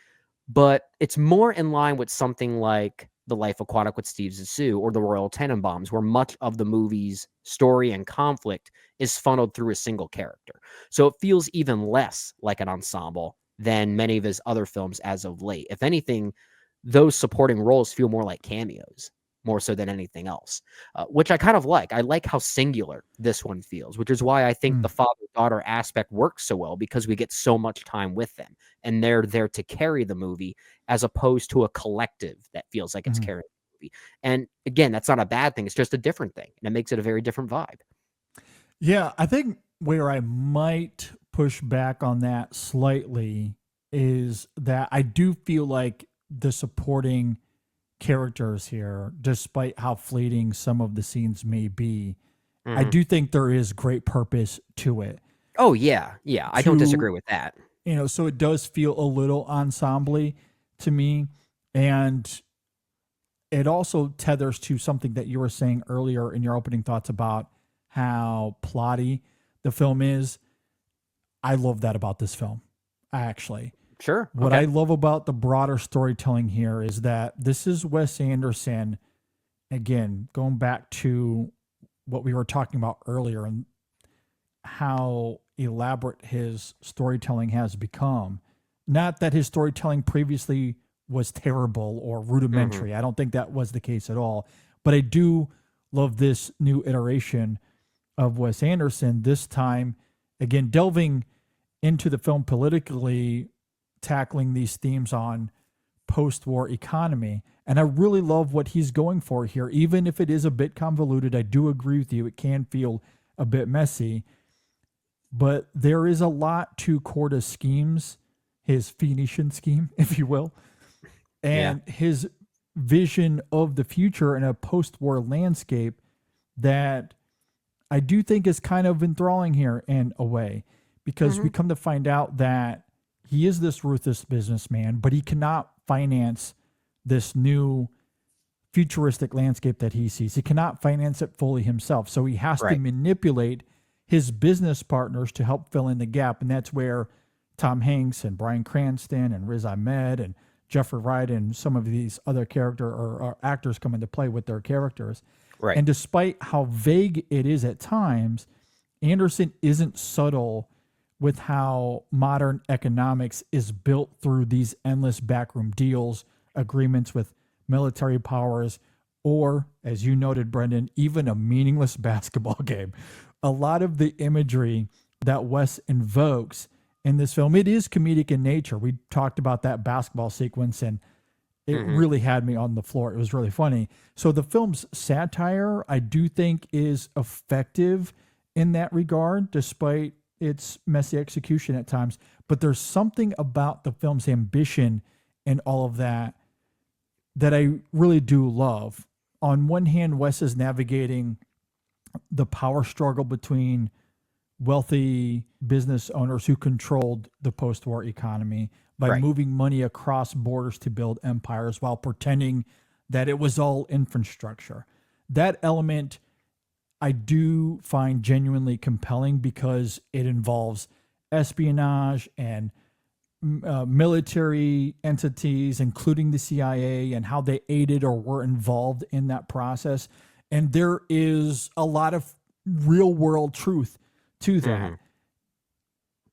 but it's more in line with something like The Life Aquatic with Steve Zissou or The Royal Tenenbaums, where much of the movie's story and conflict is funneled through a single character. So it feels even less like an ensemble than many of his other films as of late. If anything, those supporting roles feel more like cameos, more so than anything else, which I kind of like. I like how singular this one feels, which is why I think the father-daughter aspect works so well, because we get so much time with them, and they're there to carry the movie as opposed to a collective that feels like it's carrying the movie. And again, that's not a bad thing. It's just a different thing, and it makes it a very different vibe. Yeah, I think where I might push back on that slightly is that I do feel like the supporting characters here, despite how fleeting some of the scenes may be, I do think there is great purpose to it. Oh yeah, yeah. I don't disagree with that. So it does feel a little ensemble to me. And it also tethers to something that you were saying earlier in your opening thoughts about how plotty the film is. I love that about this film, actually. Sure. What I love about the broader storytelling here is that this is Wes Anderson, again, going back to what we were talking about earlier and how elaborate his storytelling has become. Not that his storytelling previously was terrible or rudimentary. I don't think that was the case at all. But I do love this new iteration of Wes Anderson, this time, again, delving into the film politically, tackling these themes on post-war economy. And I really love what he's going for here. Even if it is a bit convoluted, I do agree with you. It can feel a bit messy. But there is a lot to Korda's schemes, his Phoenician scheme, if you will, and his vision of the future in a post-war landscape that I do think is kind of enthralling here in a way, because we come to find out that he is this ruthless businessman, but he cannot finance this new futuristic landscape that he sees. He cannot finance it fully himself. So he has to manipulate his business partners to help fill in the gap. And that's where Tom Hanks and Bryan Cranston and Riz Ahmed and Jeffrey Wright and some of these other or actors come into play with their characters. Right. And despite how vague it is at times, Anderson isn't subtle with how modern economics is built through these endless backroom deals, agreements with military powers, or, as you noted, Brendan, even a meaningless basketball game. A lot of the imagery that Wes invokes in this film, it is comedic in nature. We talked about that basketball sequence, and it really had me on the floor. It was really funny. So the film's satire, I do think, is effective in that regard, despite its messy execution at times. But there's something about the film's ambition and all of that that I really do love. On one hand, Wes is navigating the power struggle between wealthy business owners who controlled the post-war economy by moving money across borders to build empires while pretending that it was all infrastructure. That element I do find genuinely compelling because it involves espionage and military entities, including the CIA, and how they aided or were involved in that process. And there is a lot of real world truth to that.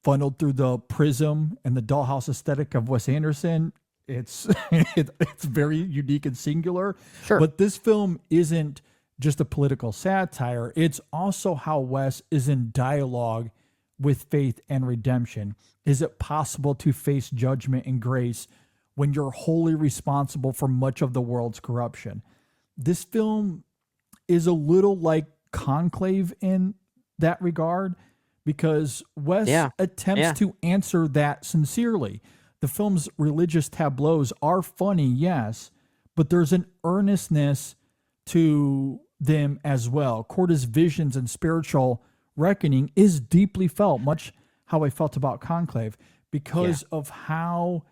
Funneled through the prism and the dollhouse aesthetic of Wes Anderson. It's it's very unique and singular. Sure. But this film isn't just a political satire. It's also how Wes is in dialogue with faith and redemption. Is it possible to face judgment and grace when you're wholly responsible for much of the world's corruption? This film is a little like Conclave in that regard, because Wes attempts to answer that sincerely. The film's religious tableaus are funny, yes, but there's an earnestness to them as well. Korda's visions and spiritual reckoning is deeply felt, much how I felt about Conclave, because of how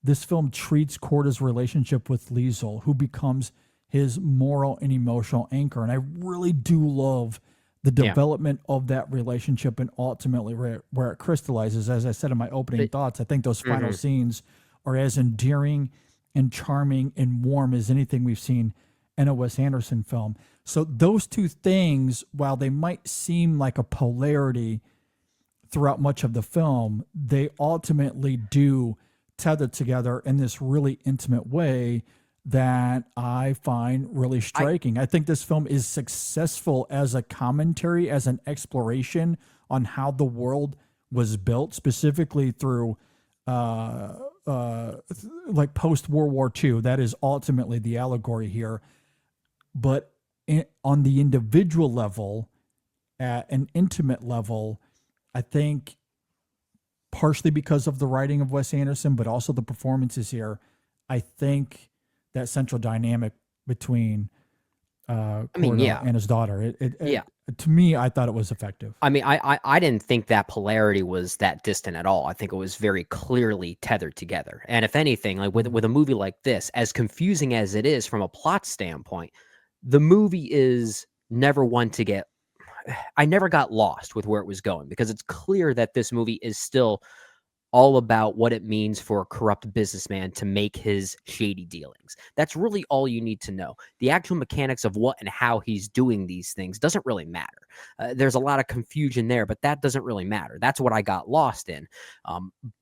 this film treats Korda's relationship with Liesel, who becomes his moral and emotional anchor. And I really do love the development of that relationship and ultimately where it crystallizes. As I said in my opening thoughts, I think those final scenes are as endearing and charming and warm as anything we've seen in a Wes Anderson film. So those two things, while they might seem like a polarity throughout much of the film, they ultimately do tether together in this really intimate way that I find really striking. I think this film is successful as a commentary, as an exploration on how the world was built, specifically through like post-World War II. That is ultimately the allegory here. But on the individual level, at an intimate level, I think partially because of the writing of Wes Anderson, but also the performances here. I think that central dynamic between Corda and his daughter, to me, I thought it was effective. I mean, I didn't think that polarity was that distant at all. I think it was very clearly tethered together. And if anything, like with a movie like this, as confusing as it is from a plot standpoint, the movie is never one to get. I never got lost with where it was going, because it's clear that this movie is still all about what it means for a corrupt businessman to make his shady dealings. That's really all you need to know. The actual mechanics of what and how he's doing these things doesn't really matter. There's a lot of confusion there, but that doesn't really matter. That's what I got lost in.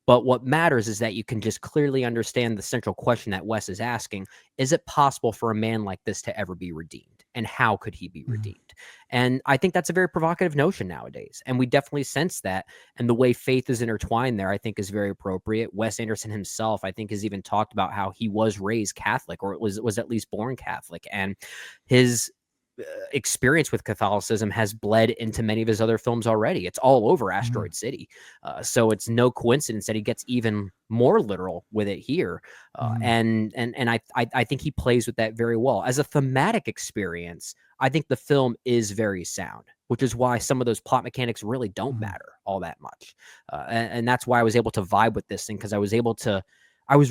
But what matters is that you can just clearly understand the central question that Wes is asking. Is it possible for a man like this to ever be redeemed? And how could he be redeemed? And I think that's a very provocative notion nowadays. And we definitely sense that. And the way faith is intertwined there, I think, is very appropriate. Wes Anderson himself, I think, has even talked about how he was raised Catholic, or was at least born Catholic. And his experience with Catholicism has bled into many of his other films already. It's all over Asteroid City. So it's no coincidence that he gets even more literal with it here. And I think he plays with that very well. As a thematic experience, I think the film is very sound, which is why some of those plot mechanics really don't matter all that much. And that's why I was able to vibe with this thing, because I was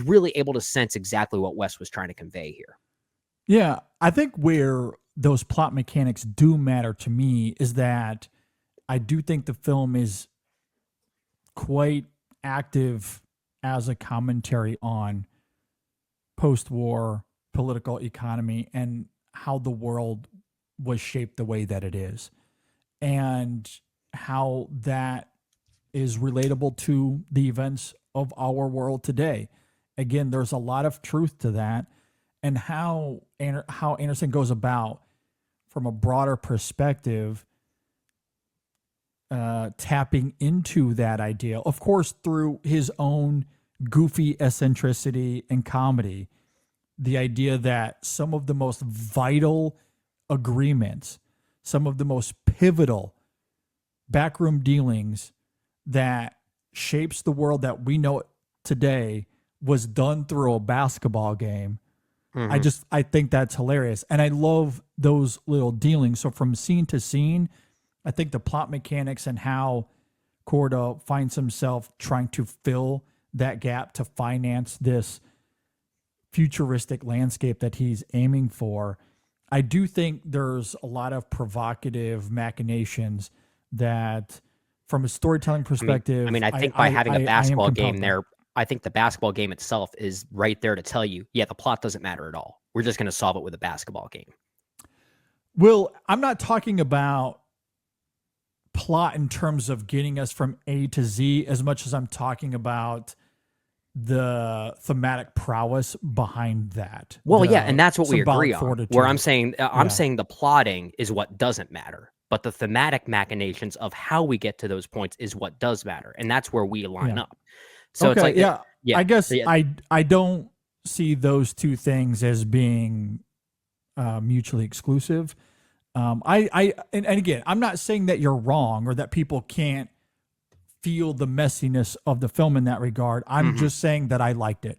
really able to sense exactly what Wes was trying to convey here. Yeah, I think where those plot mechanics do matter to me is that I do think the film is quite active as a commentary on post-war political economy and how the world was shaped the way that it is, and how that is relatable to the events of our world today. Again, there's a lot of truth to that, and how Anderson goes about, from a broader perspective, tapping into that idea, of course, through his own goofy eccentricity and comedy. The idea that some of the most vital agreements, some of the most pivotal backroom dealings that shapes the world that we know today was done through a basketball game. I think that's hilarious. And I love those little dealings. So from scene to scene, I think the plot mechanics and how Corda finds himself trying to fill that gap to finance this futuristic landscape that he's aiming for. I do think there's a lot of provocative machinations that, from a storytelling perspective, I think by having a basketball game there, I think the basketball game itself is right there to tell you, the plot doesn't matter at all. We're just going to solve it with a basketball game. Well, I'm not talking about plot in terms of getting us from A to Z as much as I'm talking about the thematic prowess behind that. Well, and that's what we agree on. Fortitude. Where I'm saying the plotting is what doesn't matter, but the thematic machinations of how we get to those points is what does matter, and that's where we line up. So it's like, I guess I don't see those two things as being mutually exclusive. And again, I'm not saying that you're wrong or that people can't feel the messiness of the film in that regard. I'm just saying that I liked it,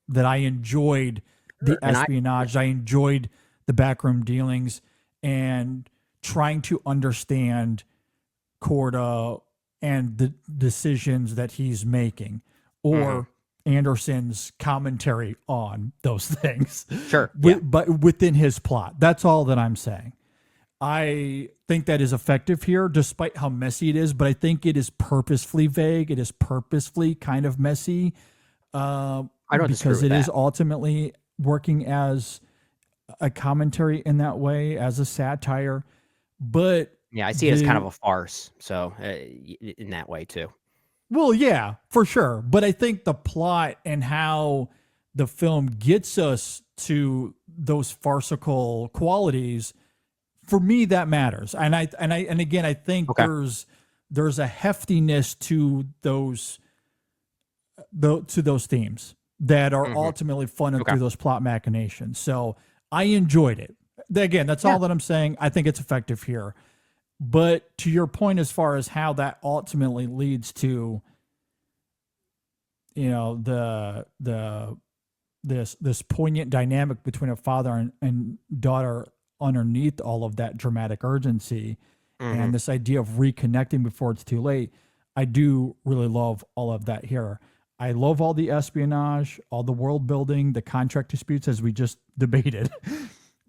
that I enjoyed the espionage, I enjoyed the backroom dealings, and trying to understand Corda and the decisions that he's making, or Anderson's commentary on those things. Sure. But within his plot. That's all that I'm saying. I think that is effective here, despite how messy it is, but I think it is purposefully vague. It is purposefully kind of messy. I don't disagree because with it that. is ultimately working as a commentary in that way, as a satire. But I see it as kind of a farce. So in that way too. Well, yeah, for sure. But I think the plot and how the film gets us to those farcical qualities, for me, that matters. And again, I think there's a heftiness to those themes that are ultimately funneled through those plot machinations. So I enjoyed it. Again, that's all that I'm saying. I think it's effective here. But to your point, as far as how that ultimately leads to this poignant dynamic between a father and daughter underneath all of that dramatic urgency and this idea of reconnecting before it's too late. I do really love all of that here. I love all the espionage, all the world building, the contract disputes, as we just debated.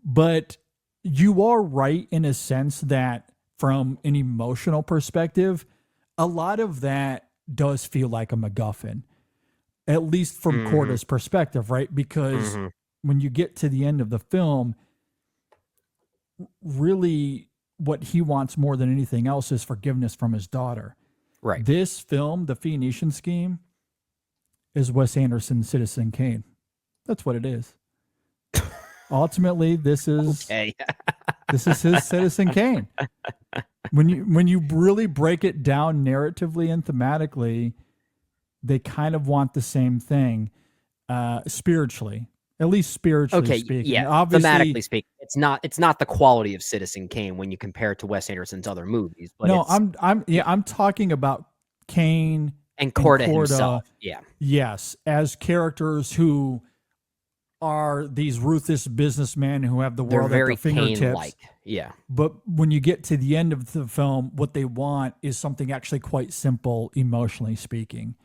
But you are right in a sense that from an emotional perspective, a lot of that does feel like a MacGuffin, at least from Corda's perspective, right? Because when you get to the end of the film, really what he wants more than anything else is forgiveness from his daughter. Right. This film, The Phoenician Scheme, is Wes Anderson's Citizen Kane. That's what it is. Ultimately, this is this is his Citizen Kane. When you really break it down narratively and thematically, they kind of want the same thing, spiritually. At least spiritually speaking. Yeah. Obviously, Thematically speaking, it's not the quality of Citizen Kane when you compare it to Wes Anderson's other movies. But no, I'm talking about Kane and Corda himself. Yeah. Yes, as characters who are these ruthless businessmen who have the world at their fingertips. Kane-like. Yeah. But when you get to the end of the film, what they want is something actually quite simple, emotionally speaking.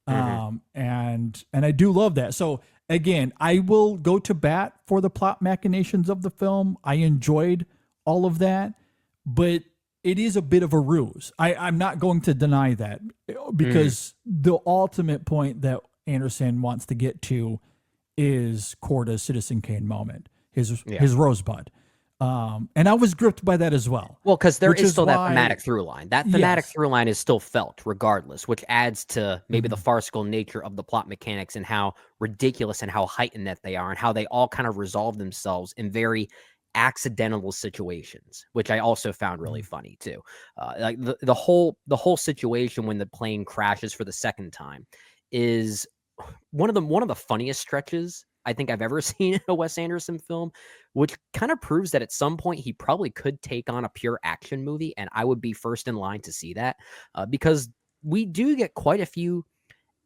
And I do love that. So again, I will go to bat for the plot machinations of the film. I enjoyed all of that, but it is a bit of a ruse. I'm not going to deny that, because the ultimate point that Anderson wants to get to is Corda's Citizen Kane moment, his Rosebud. And I was gripped by that as well. Well, because there is still that thematic through line. That thematic through line is still felt regardless, which adds to maybe the farcical nature of the plot mechanics and how ridiculous and how heightened that they are, and how they all kind of resolve themselves in very accidental situations, which I also found really funny too. Like the whole situation when the plane crashes for the second time is one of the funniest stretches I think I've ever seen in a Wes Anderson film, which kind of proves that at some point he probably could take on a pure action movie, and I would be first in line to see that, because we do get quite a few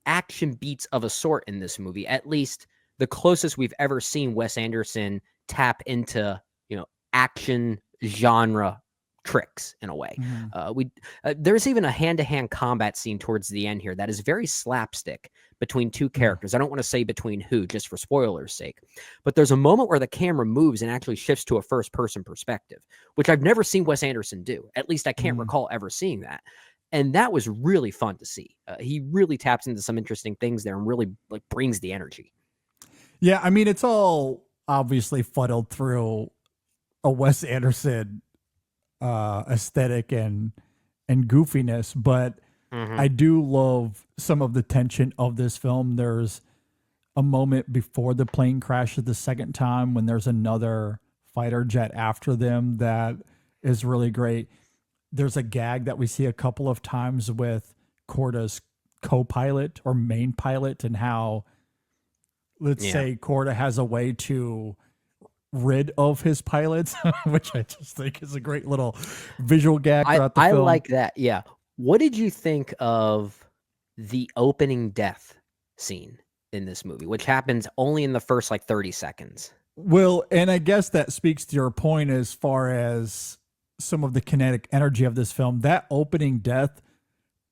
action beats of a sort in this movie, at least the closest we've ever seen Wes Anderson tap into, action genre tricks in a way. There's even a hand-to-hand combat scene towards the end here that is very slapstick between two characters. I don't want to say between who, just for spoilers' sake, but there's a moment where the camera moves and actually shifts to a first-person perspective, which I've never seen Wes Anderson do. At least I can't recall ever seeing that. And that was really fun to see. He really taps into some interesting things there and really brings the energy. Yeah, I mean, it's all obviously funneled through a Wes Anderson aesthetic and goofiness, but I do love some of the tension of this film. There's a moment before the plane crashes the second time when there's another fighter jet after them that is really great. There's a gag that we see a couple of times with Corda's co-pilot or main pilot, and how, let's say, Corda has a way to rid of his pilots, which I just think is a great little visual gag throughout the film. I like that. Yeah. What did you think of the opening death scene in this movie, which happens only in the first 30 seconds? Well, and I guess that speaks to your point as far as some of the kinetic energy of this film. That opening death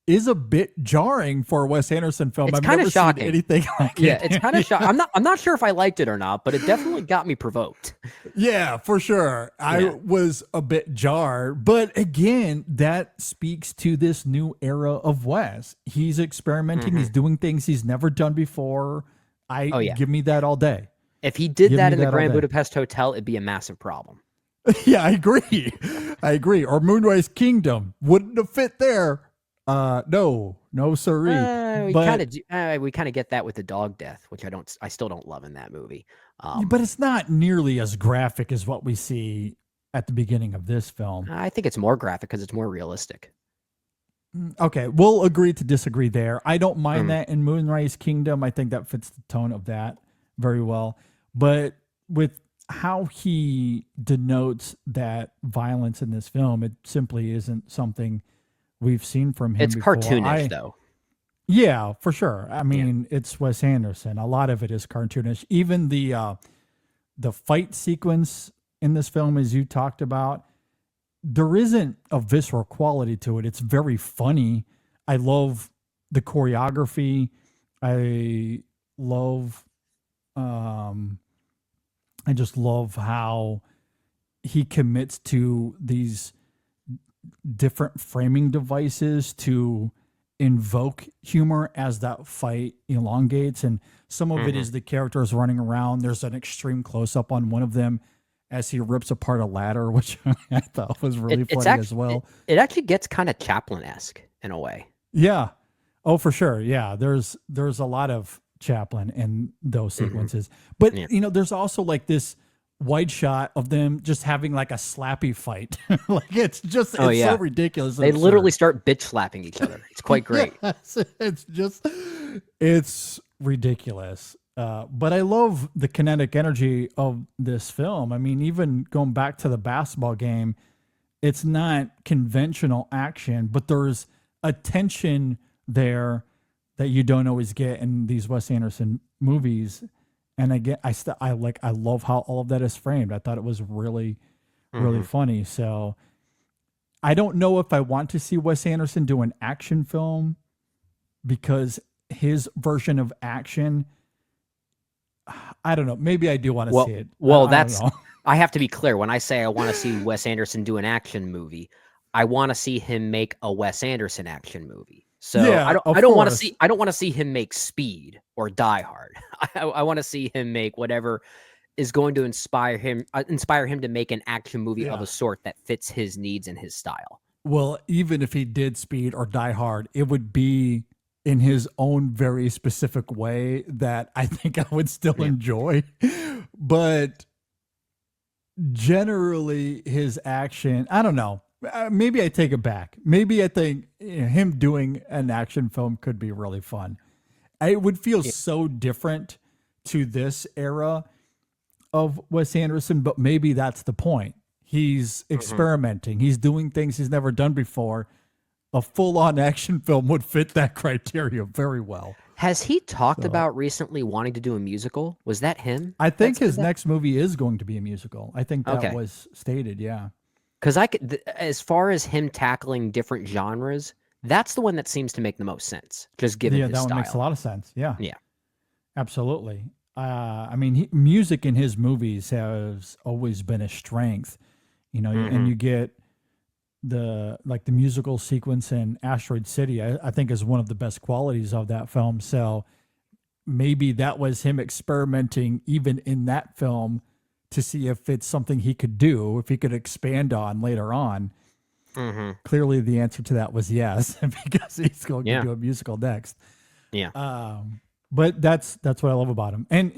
is a bit jarring for a Wes Anderson film. It's kind of shocking. Seen anything like it. It's kind of shocking. I'm not sure if I liked it or not, but it definitely got me provoked. Yeah, for sure. Yeah. I was a bit jarred, but again, that speaks to this new era of Wes. He's experimenting. He's doing things he's never done before. Give me that all day. If he did that in the Grand Budapest Hotel, it'd be a massive problem. Yeah, I agree. Or Moonrise Kingdom wouldn't have fit there. No, sirree. We kind of get that with the dog death, which I still don't love in that movie. But it's not nearly as graphic as what we see at the beginning of this film. I think it's more graphic because it's more realistic. Okay, we'll agree to disagree there. I don't mind that in Moonrise Kingdom. I think that fits the tone of that very well. But with how he denotes that violence in this film, it simply isn't something we've seen from him. It's before. cartoonish, though. Yeah, for sure. I mean, it's Wes Anderson. A lot of it is cartoonish. Even the fight sequence in this film, as you talked about, there isn't a visceral quality to it. It's very funny. I love the choreography. I love um I just love how he commits to these different framing devices to invoke humor as that fight elongates. And some of it is the characters running around. There's an extreme close up on one of them as he rips apart a ladder, which I thought was really funny as well. It actually gets kind of Chaplin-esque in a way. Yeah. Oh, for sure. Yeah. There's a lot of Chaplin in those sequences. But there's also like this wide shot of them just having like a slappy fight. Like it's so ridiculous. They literally start bitch slapping each other. It's quite great. Yes, it's ridiculous. But I love the kinetic energy of this film. I mean, even going back to the basketball game, it's not conventional action, but there's a tension there that you don't always get in these Wes Anderson movies. And I love how all of that is framed. I thought it was really, really funny. So I don't know if I want to see Wes Anderson do an action film, because his version of action, I don't know. Maybe I do want to see it. Well, I have to be clear. When I say I want to see Wes Anderson do an action movie, I want to see him make a Wes Anderson action movie. So yeah, I don't want to see him make Speed or Die Hard. I want to see him make whatever is going to inspire him to make an action movie of a sort that fits his needs and his style. Well, even if he did Speed or Die Hard, it would be in his own very specific way that I think I would still enjoy. But generally his action, I don't know. Maybe I take it back. Maybe I think him doing an action film could be really fun. It would feel so different to this era of Wes Anderson, but maybe that's the point. He's experimenting. He's doing things he's never done before. A full-on action film would fit that criteria very well. Has he talked about recently wanting to do a musical? Was that him? I think his next movie is going to be a musical. I think that was stated, yeah. Because as far as him tackling different genres, that's the one that seems to make the most sense, just given his style. Yeah, that one makes a lot of sense. Yeah. Yeah. Absolutely. I mean, music in his movies has always been a strength, and you get the musical sequence in Asteroid City, I think is one of the best qualities of that film. So maybe that was him experimenting even in that film to see if it's something he could do, if he could expand on later on. Clearly the answer to that was yes, because he's going to do a musical next. Yeah. But that's what I love about him. And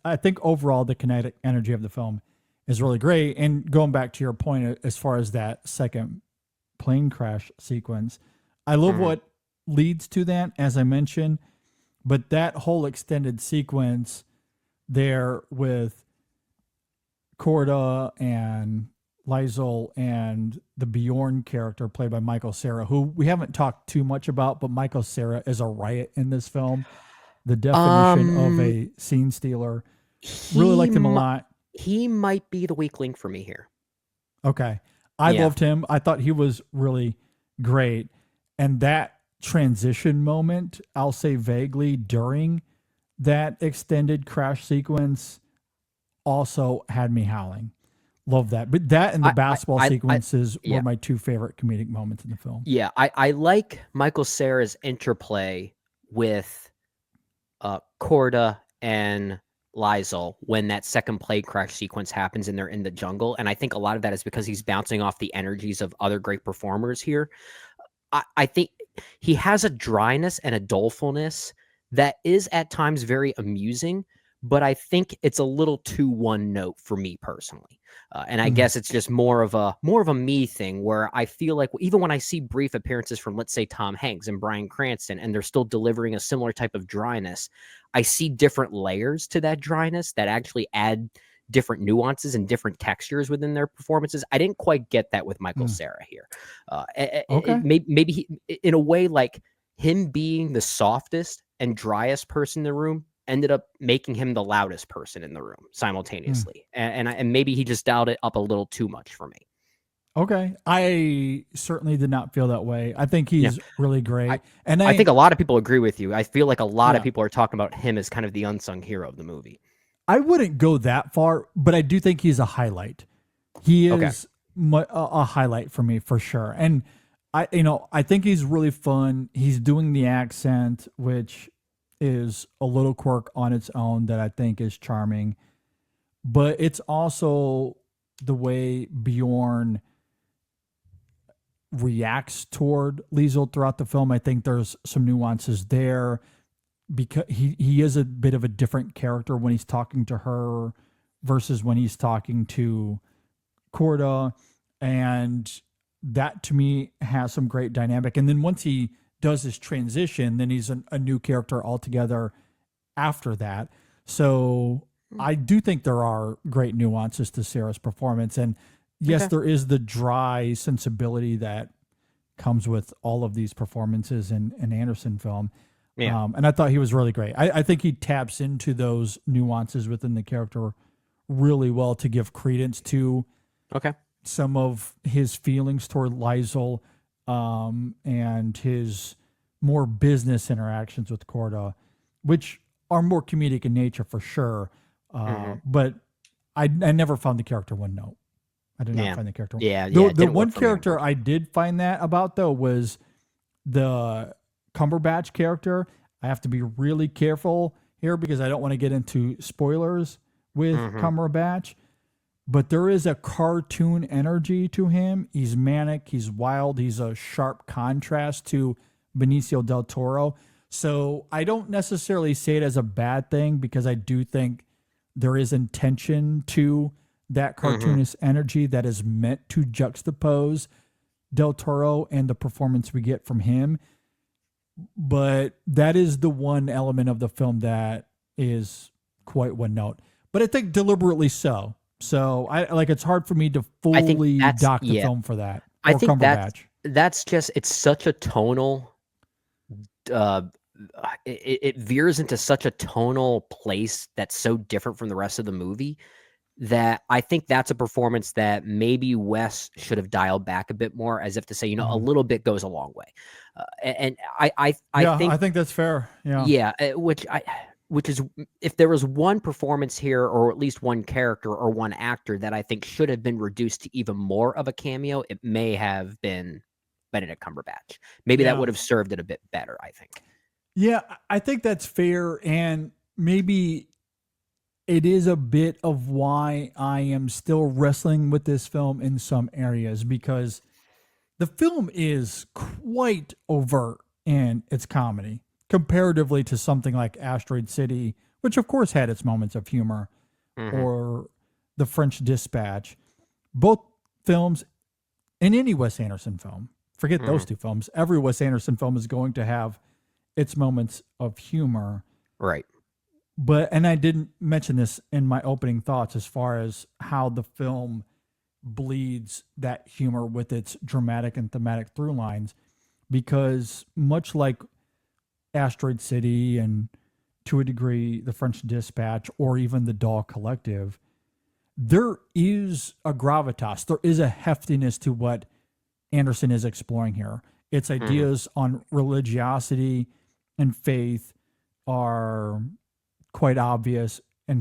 I think overall the kinetic energy of the film is really great. And going back to your point, as far as that second plane crash sequence, I love what leads to that, as I mentioned, but that whole extended sequence there with Corda and Liesel and the Bjorn character played by Michael Cera, who we haven't talked too much about, but Michael Cera is a riot in this film. The definition of a scene stealer. Really liked him a lot. He might be the weak link for me here. Okay. I loved him. I thought he was really great. And that transition moment, I'll say vaguely, during that extended crash sequence also had me howling. Love that. But that and the basketball sequences were my two favorite comedic moments in the film. Yeah, I like Michael Cera's interplay with Corda and Liesel when that second plane crash sequence happens and they're in the jungle. And I think a lot of that is because he's bouncing off the energies of other great performers here. I think he has a dryness and a dolefulness that is at times very amusing, but I think it's a little too one note for me personally. And I guess it's just more of a me thing, where I feel like even when I see brief appearances from, let's say, Tom Hanks and Bryan Cranston, and they're still delivering a similar type of dryness, I see different layers to that dryness that actually add different nuances and different textures within their performances. I didn't quite get that with Michael Cera here. Maybe he, in a way, like him being the softest and driest person in the room ended up making him the loudest person in the room simultaneously. And maybe he just dialed it up a little too much for me. Okay. I certainly did not feel that way. I think Yeah. he's really great. I think a lot of people agree with you. I feel like a lot of Yeah. people are talking about him as kind of the unsung hero of the movie. I wouldn't go that far, but I do think he's a highlight. He is a highlight for me for sure. And I think he's really fun. He's doing the accent, which is a little quirk on its own that I think is charming. But it's also the way Bjorn reacts toward Liesel throughout the film. I think there's some nuances there because he is a bit of a different character when he's talking to her versus when he's talking to Corda, and that to me has some great dynamic. And then once he does his transition, then he's a new character altogether after that. So I do think there are great nuances to Sarah's performance, and yes, there is the dry sensibility that comes with all of these performances in an Anderson film. Yeah. And I thought he was really great. I think he taps into those nuances within the character really well to give credence to some of his feelings toward Liesel, and his more business interactions with Corda, which are more comedic in nature for sure. But I never found the character one note. I did not find the character. Yeah. The one character I did find that about though was the Cumberbatch character. I have to be really careful here because I don't want to get into spoilers with Cumberbatch, but there is a cartoon energy to him. He's manic, he's wild, he's a sharp contrast to Benicio del Toro. So I don't necessarily say it as a bad thing because I do think there is intention to that cartoonist energy that is meant to juxtapose Del Toro and the performance we get from him. But that is the one element of the film that is quite one note. But I think deliberately so. So it's hard for me to fully dock the film for that. I think that's just, it's such a tonal, it veers into such a tonal place that's so different from the rest of the movie that I think that's a performance that maybe Wes should have dialed back a bit more, as if to say, a little bit goes a long way. And I think that's fair. Yeah. Yeah. Which is, if there was one performance here, or at least one character or one actor that I think should have been reduced to even more of a cameo, it may have been Benedict Cumberbatch. Maybe that would have served it a bit better, I think. Yeah, I think that's fair. And maybe it is a bit of why I am still wrestling with this film in some areas, because the film is quite overt in its comedy comparatively to something like Asteroid City, which of course had its moments of humor, or The French Dispatch. Both films, in any Wes Anderson film, forget those two films, every Wes Anderson film is going to have its moments of humor. Right. And I didn't mention this in my opening thoughts as far as how the film bleeds that humor with its dramatic and thematic through lines, because much like Asteroid City and to a degree The French Dispatch or even The Doll Collective, there is a gravitas, there is a heftiness to what Anderson is exploring here. Its ideas on religiosity and faith are quite obvious in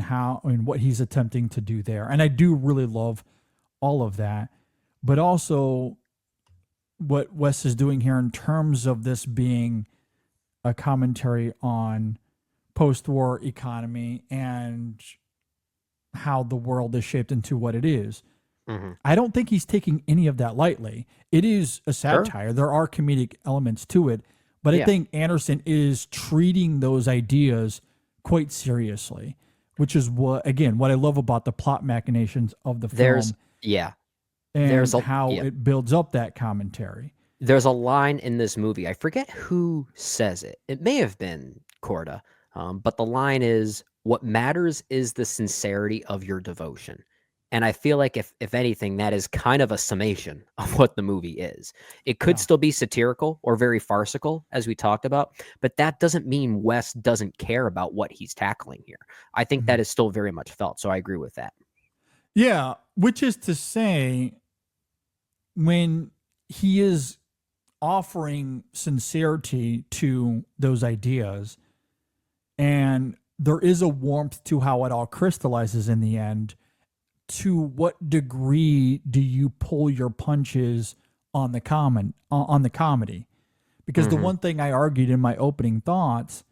what he's attempting to do there. And I do really love all of that, but also what Wes is doing here in terms of this being a commentary on post-war economy and how the world is shaped into what it is. I don't think he's taking any of that lightly. It is a satire. Sure. There are comedic elements to it, but I think Anderson is treating those ideas quite seriously, which is what I love about the plot machinations of the film. And how it builds up that commentary. There's a line in this movie, I forget who says it. It may have been Corda, but the line is, "What matters is the sincerity of your devotion." And I feel like if anything, that is kind of a summation of what the movie is. It could still be satirical or very farcical, as we talked about, but that doesn't mean Wes doesn't care about what he's tackling here. I think that is still very much felt. So I agree with that. Yeah, which is to say, when he is offering sincerity to those ideas, and there is a warmth to how it all crystallizes in the end, to what degree do you pull your punches on the comedy? Because the one thing I argued in my opening thoughts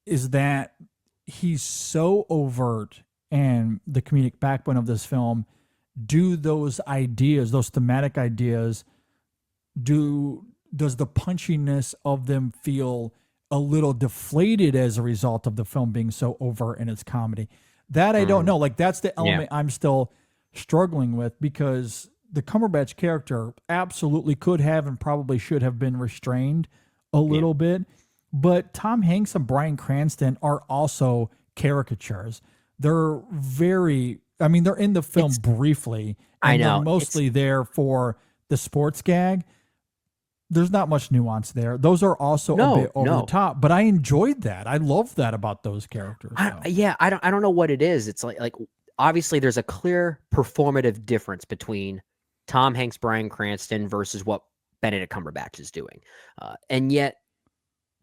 is that he's so overt, and the comedic backbone of this film, do those ideas, those thematic ideas, does the punchiness of them feel a little deflated as a result of the film being so overt in its comedy? That I don't know. Like, that's the element I'm still struggling with, because the Cumberbatch character absolutely could have and probably should have been restrained a little bit. But Tom Hanks and Bryan Cranston are also caricatures. They're they're in the film briefly, and I know they're mostly there for the sports gag. There's not much nuance there. Those are also a bit over the top, but I enjoyed that. I love that about those characters. I don't know what it is. It's like obviously there's a clear performative difference between Tom Hanks, Bryan Cranston versus what Benedict Cumberbatch is doing. And yet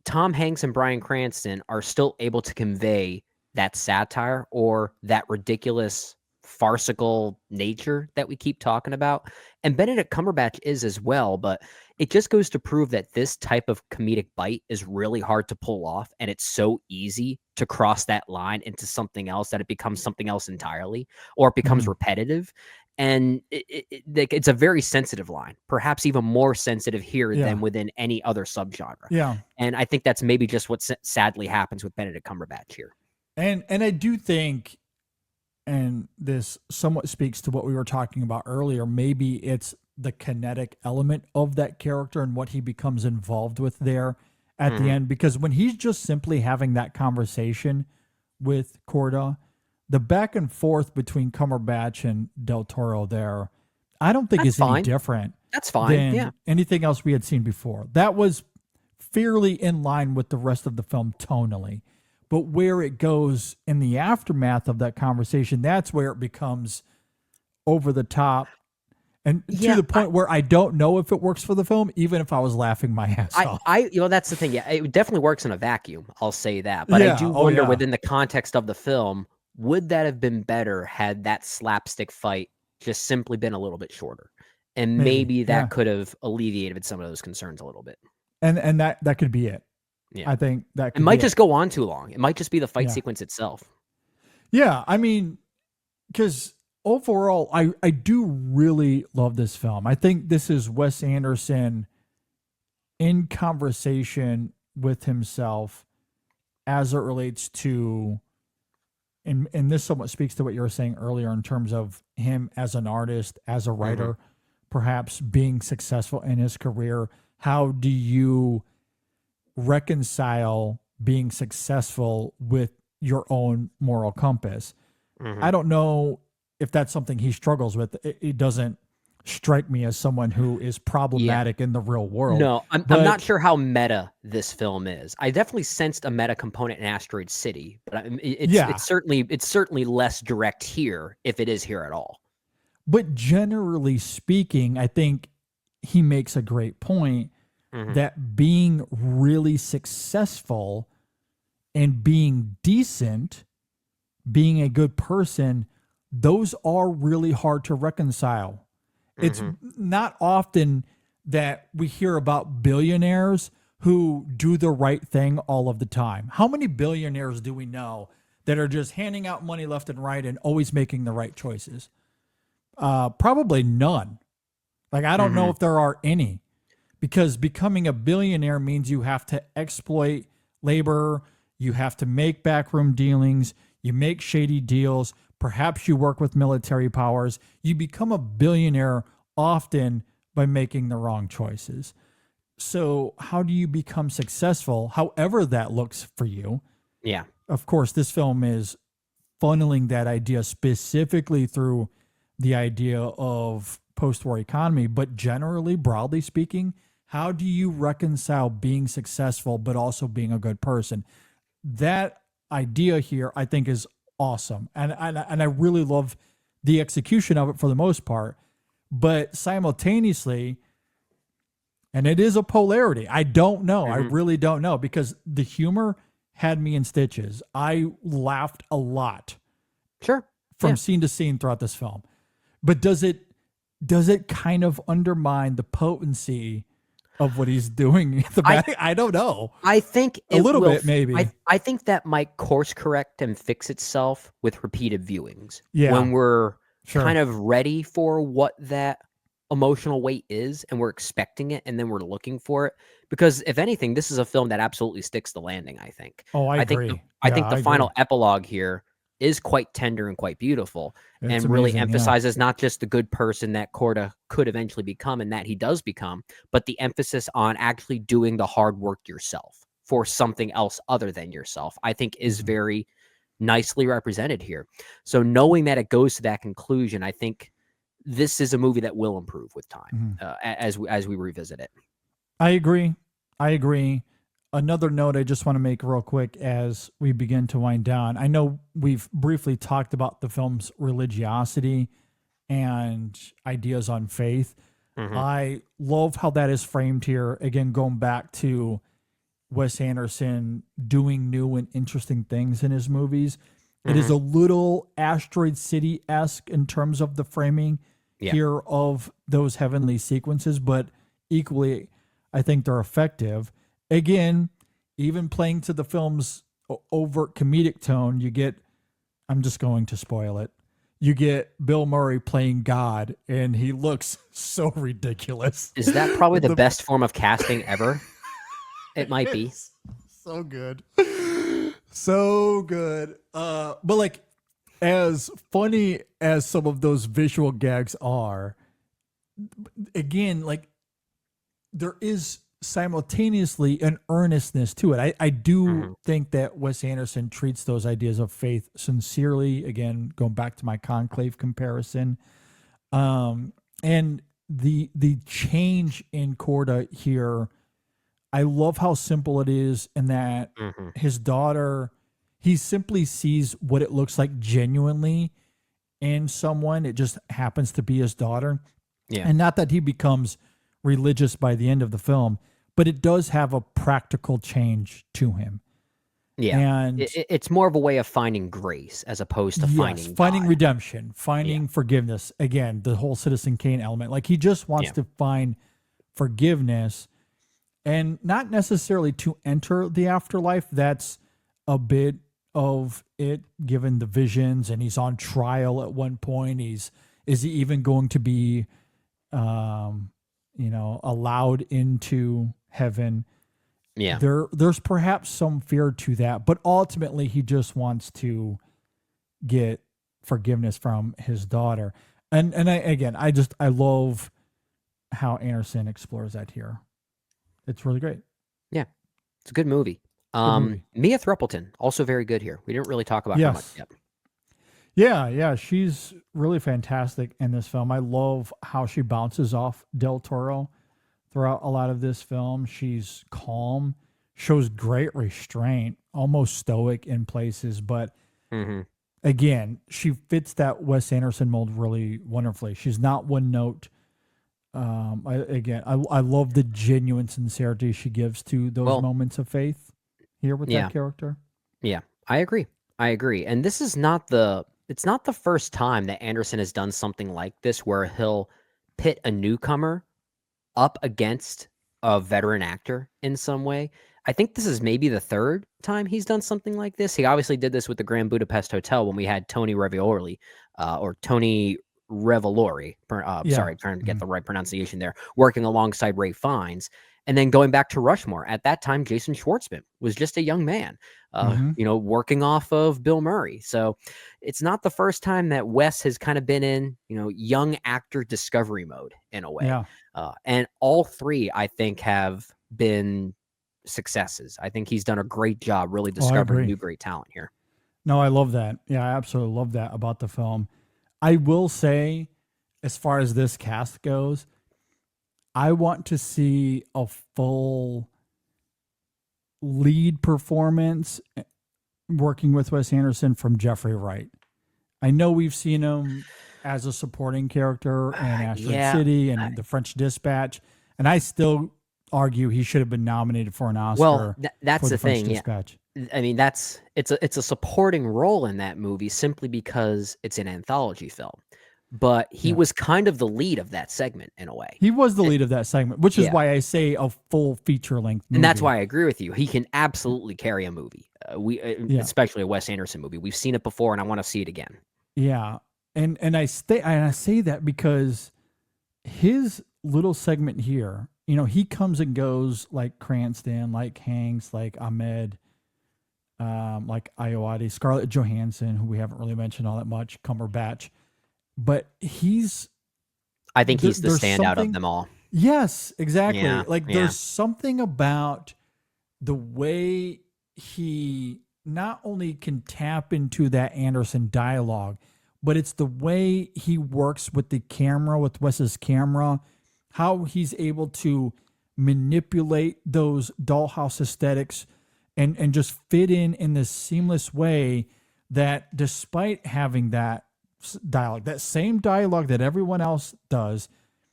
Tom Hanks and Bryan Cranston are still able to convey that satire or that ridiculous farcical nature that we keep talking about. And Benedict Cumberbatch is as well, but it just goes to prove that this type of comedic bite is really hard to pull off. And it's so easy to cross that line into something else that it becomes something else entirely, or it becomes repetitive. And it's a very sensitive line, perhaps even more sensitive here than within any other subgenre. Yeah. And I think that's maybe just what sadly happens with Benedict Cumberbatch here. And I do think, and this somewhat speaks to what we were talking about earlier, maybe it's the kinetic element of that character and what he becomes involved with there at the end. Because when he's just simply having that conversation with Corda, the back and forth between Cumberbatch and Del Toro there, I don't think is any different. That's fine. Than anything else we had seen before. That was fairly in line with the rest of the film tonally. But where it goes in the aftermath of that conversation, that's where it becomes over the top. And to the point where I don't know if it works for the film, even if I was laughing my ass off. That's the thing. Yeah, it definitely works in a vacuum. I'll say that. But I do wonder within the context of the film, would that have been better had that slapstick fight just simply been a little bit shorter? And maybe that could have alleviated some of those concerns a little bit. And that could be it. Yeah. I think that could it might just go on too long. It might just be the fight sequence itself. Yeah, I mean, because overall, I do really love this film. I think this is Wes Anderson in conversation with himself as it relates to, and this somewhat speaks to what you were saying earlier in terms of him as an artist, as a writer, perhaps being successful in his career. How do you reconcile being successful with your own moral compass? I don't know if that's something he struggles with. It doesn't strike me as someone who is problematic in the real world. No, I'm not sure how meta this film is. I definitely sensed a meta component in Asteroid City, but it's certainly less direct here, if it is here at all. But generally speaking, I think he makes a great point that being really successful and being decent, being a good person, those are really hard to reconcile. It's not often that we hear about billionaires who do the right thing all of the time. How many billionaires do we know that are just handing out money left and right and always making the right choices? Probably none. Like, I don't know if there are any, because becoming a billionaire means you have to exploit labor, you have to make backroom dealings, you make shady deals, perhaps you work with military powers. You become a billionaire often by making the wrong choices. So how do you become successful, however that looks for you? Yeah. Of course, this film is funneling that idea specifically through the idea of post-war economy, but generally, broadly speaking, how do you reconcile being successful but also being a good person? That idea here, I think, is awesome, and I really love the execution of it for the most part. But simultaneously, and it is a polarity. I don't know. I really don't know, because the humor had me in stitches. I laughed a lot Sure. from scene to scene throughout this film. But does it kind of undermine the potency of what he's doing? I don't know. I think A little bit, maybe. I think that might course correct and fix itself with repeated viewings. Yeah. When we're Sure. kind of ready for what that emotional weight is, and we're expecting it, and then we're looking for it. Because if anything, this is a film that absolutely sticks the landing, I think. Oh, I agree. I think Yeah, the final epilogue here is quite tender and quite beautiful, It's and really amazing, yeah. emphasizes not just the good person that Corda could eventually become and that he does become, but the emphasis on actually doing the hard work yourself for something else other than yourself, I think is very nicely represented here. So knowing that it goes to that conclusion, I think this is a movie that will improve with time as we revisit it. I agree. Another note I just want to make real quick as we begin to wind down. I know we've briefly talked about the film's religiosity and ideas on faith. I love how that is framed here. Again, going back to Wes Anderson doing new and interesting things in his movies. It is a little Asteroid City-esque in terms of the framing here of those heavenly sequences, but equally, I think they're effective. Again, even playing to the film's overt comedic tone, you get, I'm just going to spoil it, you get Bill Murray playing God, and he looks so ridiculous. Is that probably the best form of casting ever? It might be. So good. So good. But like, as funny as some of those visual gags are, again, like, there is simultaneously an earnestness to it. I do think that Wes Anderson treats those ideas of faith sincerely. Again, going back to my Conclave comparison. And the change in Corda here, I love how simple it is, in that his daughter, he simply sees what it looks like genuinely in someone. It just happens to be his daughter. Yeah. And not that he becomes religious by the end of the film, but it does have a practical change to him. Yeah. And it's more of a way of finding grace as opposed to finding God. redemption, finding forgiveness. Again, the whole Citizen Kane element. Like, he just wants to find forgiveness, and not necessarily to enter the afterlife. That's a bit of it, given the visions, and he's on trial at one point. Is he even going to be allowed into heaven? Yeah. There's perhaps some fear to that, but ultimately he just wants to get forgiveness from his daughter. And I love how Anderson explores that here. It's really great. Yeah. It's a good movie. movie. Mia Thruppleton, also very good here. We didn't really talk about her much yet. Yeah, she's really fantastic in this film. I love how she bounces off Del Toro throughout a lot of this film. She's calm, shows great restraint, almost stoic in places, but again, she fits that Wes Anderson mold really wonderfully. She's not one note. I love the genuine sincerity she gives to those moments of faith here with that character. Yeah, I agree. And this is it's not the first time that Anderson has done something like this, where he'll pit a newcomer up against a veteran actor in some way. I think this is maybe the third time he's done something like this. He obviously did this with the Grand Budapest Hotel when we had Tony Revolori, sorry, trying to get the right pronunciation there, working alongside Ray Fiennes. And then going back to Rushmore, at that time, Jason Schwartzman was just a young man, working off of Bill Murray. So it's not the first time that Wes has kind of been in, young actor discovery mode in a way. Yeah. And all three, I think, have been successes. I think he's done a great job really discovering new great talent here. No, I love that. Yeah, I absolutely love that about the film. I will say, as far as this cast goes, I want to see a full lead performance working with Wes Anderson from Jeffrey Wright. I know we've seen him as a supporting character in Asteroid Yeah. City and The French Dispatch, and I still argue he should have been nominated for an Well, Oscar that's for the The French thing. Yeah. Dispatch. I mean, it's a supporting role in that movie simply because it's an anthology film. But he Yeah. was kind of the lead of that segment in a way. He was the lead of that segment, which is Yeah. why I say a full feature length movie. And that's why I agree with you. He can absolutely carry a movie. Yeah. Especially a Wes Anderson movie. We've seen it before and I want to see it again. Yeah. And I say that because his little segment here, he comes and goes like Cranston, like Hanks, like Ahmed, like Ayoade, Scarlett Johansson, who we haven't really mentioned all that much, Cumberbatch. But I think he's the there's standout of something- them all. Yes, exactly. Yeah, Like yeah. there's something about the way he not only can tap into that Anderson dialogue, but it's the way he works with the camera, with Wes's camera, how he's able to manipulate those dollhouse aesthetics and just fit in this seamless way that despite having that dialogue, that same dialogue that everyone else does,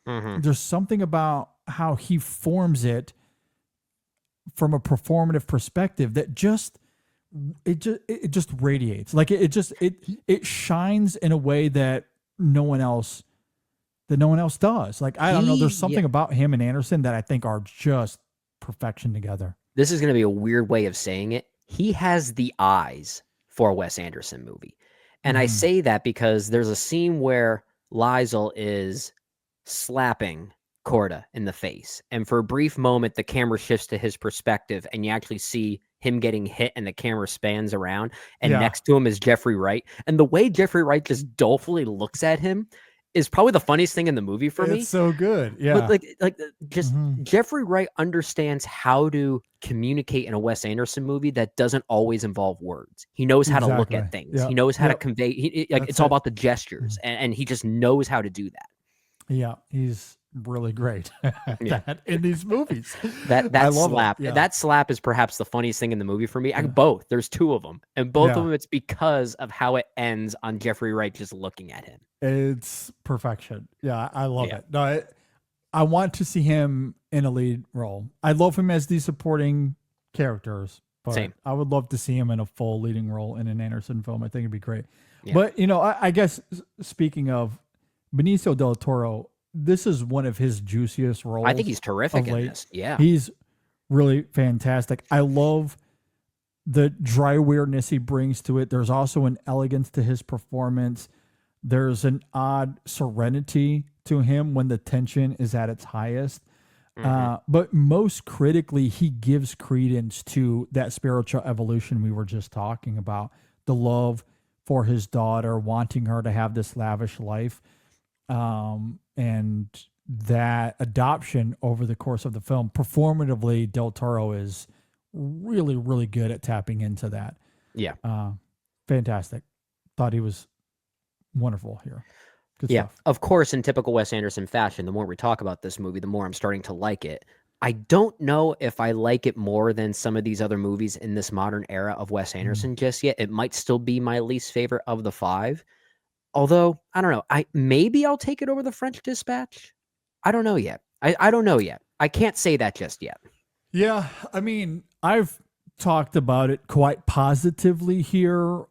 there's something about how he forms it from a performative perspective that just radiates. Like it shines in a way that no one else does. Like I don't know, there's something about him and Anderson that I think are just perfection together. This is going to be a weird way of saying it. He has the eyes for a Wes Anderson movie. And I say that because there's a scene where Liesel is slapping Corda in the face. And for a brief moment, the camera shifts to his perspective and you actually see him getting hit and the camera spans around. And next to him is Jeffrey Wright. And the way Jeffrey Wright just dolefully looks at him is probably the funniest thing in the movie for me. It's so good. Yeah. But just Jeffrey Wright understands how to communicate in a Wes Anderson movie that doesn't always involve words. He knows how to look at things. Yep. He knows how to Yep. convey. That's It's all it. about the gestures, and he just knows how to do that. Yeah, he's really great at that in these movies. That I love it. slap, Yeah. that slap is perhaps the funniest thing in the movie for me. Both. There's two of them, and both Yeah. of them it's because of how it ends on Jeffrey Wright just looking at him. It's perfection. Yeah, I love Yeah. it. No, I want to see him in a lead role. I love him as the supporting characters, but Same. I would love to see him in a full leading role in an Anderson film. I think it'd be great. Yeah. But I guess speaking of Benicio del Toro, this is one of his juiciest roles. I think he's terrific of in late. this. Yeah. He's really fantastic. I love the dry weirdness he brings to it. There's also an elegance to his performance. There's an odd serenity to him when the tension is at its highest. But most critically, he gives credence to that spiritual evolution we were just talking about, the love for his daughter, wanting her to have this lavish life. And that adoption over the course of the film, performatively, Del Toro is really, really good at tapping into that. Yeah. Fantastic. Thought he was wonderful here. Good Yeah, stuff. of course, in typical Wes Anderson fashion, the more we talk about this movie, the more I'm starting to like it. I don't know if I like it more than some of these other movies in this modern era of Wes Anderson just yet. It might still be my least favorite of the five. Although, I don't know. Maybe I'll take it over The French Dispatch. I don't know yet. I don't know yet. I can't say that just yet. Yeah, I mean, I've talked about it quite positively here.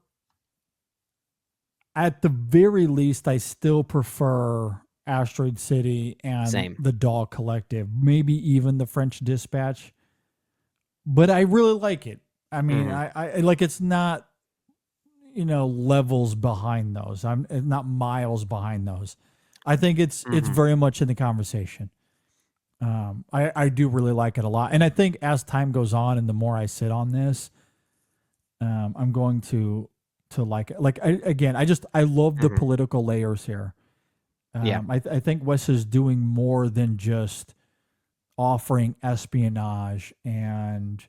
At the very least, I still prefer Asteroid City and Same. The Doll Collective, maybe even The French Dispatch. But I really like it. I mean, I like, it's not, levels behind those. I'm not miles behind those. I think it's very much in the conversation. I do really like it a lot. And I think as time goes on and the more I sit on this, I'm going to like it. Like, I love the political layers here. I think Wes is doing more than just offering espionage and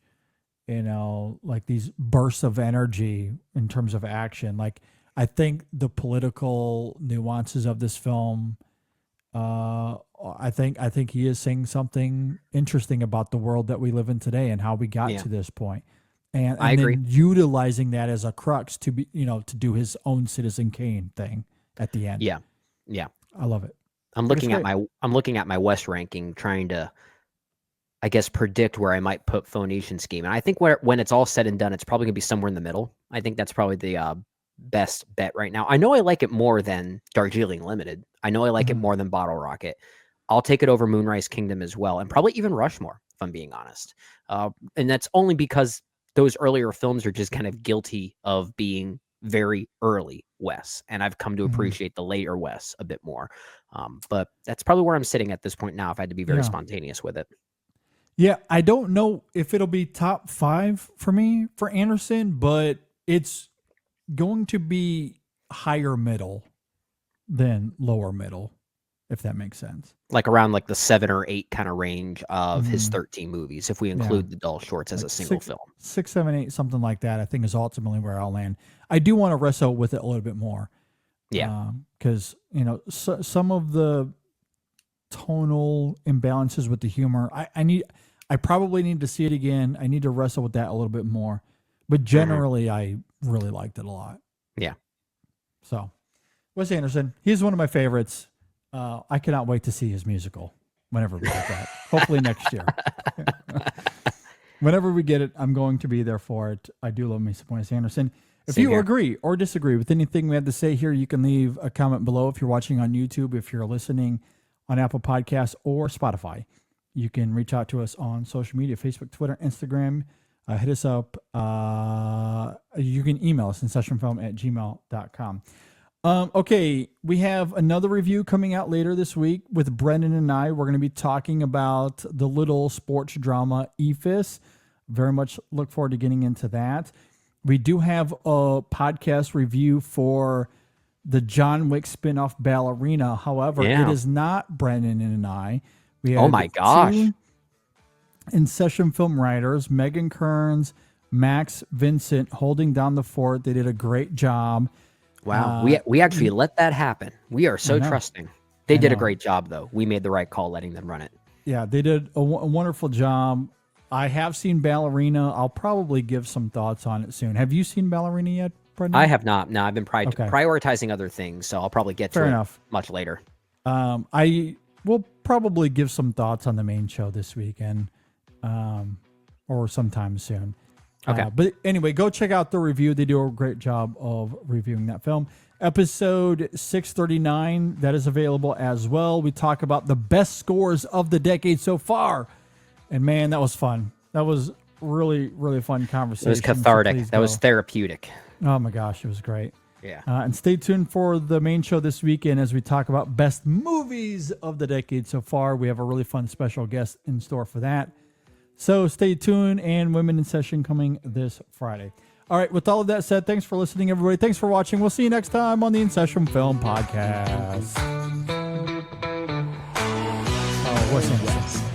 like these bursts of energy in terms of action. Like, I think the political nuances of this film, I think he is saying something interesting about the world that we live in today and how we got to this point. And I agree. Then utilizing that as a crux to be, to do his own Citizen Kane thing at the end. Yeah. Yeah. I love it. I'm looking at my West ranking, trying to, I guess, predict where I might put Phoenician Scheme. And I think when it's all said and done, it's probably gonna be somewhere in the middle. I think that's probably the best bet right now. I know I like it more than Darjeeling Limited. I know I like it more than Bottle Rocket. I'll take it over Moonrise Kingdom as well, and probably even Rushmore, if I'm being honest. And that's only because those earlier films are just kind of guilty of being very early Wes, and I've come to appreciate the later Wes a bit more. But that's probably where I'm sitting at this point now, if I had to be very spontaneous with it. Yeah, I don't know if it'll be top 5 for me for Anderson, but it's going to be higher middle than lower middle, if that makes sense. Like around like the 7 or 8 kind of range of his 13 movies, if we include the Dull Shorts as Like a single film. 6, 7, 8, something like that, I think is ultimately where I'll land. I do want to wrestle with it a little bit more. Yeah. Because, some of the tonal imbalances with the humor, I probably need to see it again. I need to wrestle with that a little bit more. But generally, I really liked it a lot. Yeah. So, Wes Anderson, he's one of my favorites. I cannot wait to see his musical whenever we get that. Hopefully next year. Whenever we get it, I'm going to be there for it. I do love me some Wes Anderson. If you agree or disagree with anything we had to say here, you can leave a comment below. If you're watching on YouTube, if you're listening on Apple Podcasts or Spotify, you can reach out to us on social media, Facebook, Twitter, Instagram. Hit us up. You can email us insessionfilm@gmail.com. Okay, we have another review coming out later this week with Brendan and I. We're going to be talking about the little sports drama Ephus. Very much look forward to getting into that. We do have a podcast review for the John Wick spinoff Ballerina. However, it is not Brendan and I. We have oh my gosh. 2 In Session Film writers, Megan Kearns, Max Vincent, holding down the fort. They did a great job. Wow. We actually let that happen. We are so trusting. They did a great job, though. We made the right call letting them run it. Yeah, they did a wonderful job. I have seen Ballerina. I'll probably give some thoughts on it soon. Have you seen Ballerina yet, Brendan? I have not. No, I've been prioritizing other things, so I'll probably get to it much later. I will probably give some thoughts on the main show this weekend or sometime soon. Okay. But anyway, go check out the review. They do a great job of reviewing that film. Episode 639, that is available as well. We talk about the best scores of the decade so far. And man, that was fun. That was really, really fun conversation. It was cathartic. That was therapeutic. Oh my gosh, it was great. Yeah. And stay tuned for the main show this weekend as we talk about best movies of the decade so far. We have a really fun special guest in store for that. So stay tuned, and Women in Session coming this Friday. All right, with all of that said, thanks for listening, everybody. Thanks for watching. We'll see you next time on the In Session Film Podcast. Oh, what's in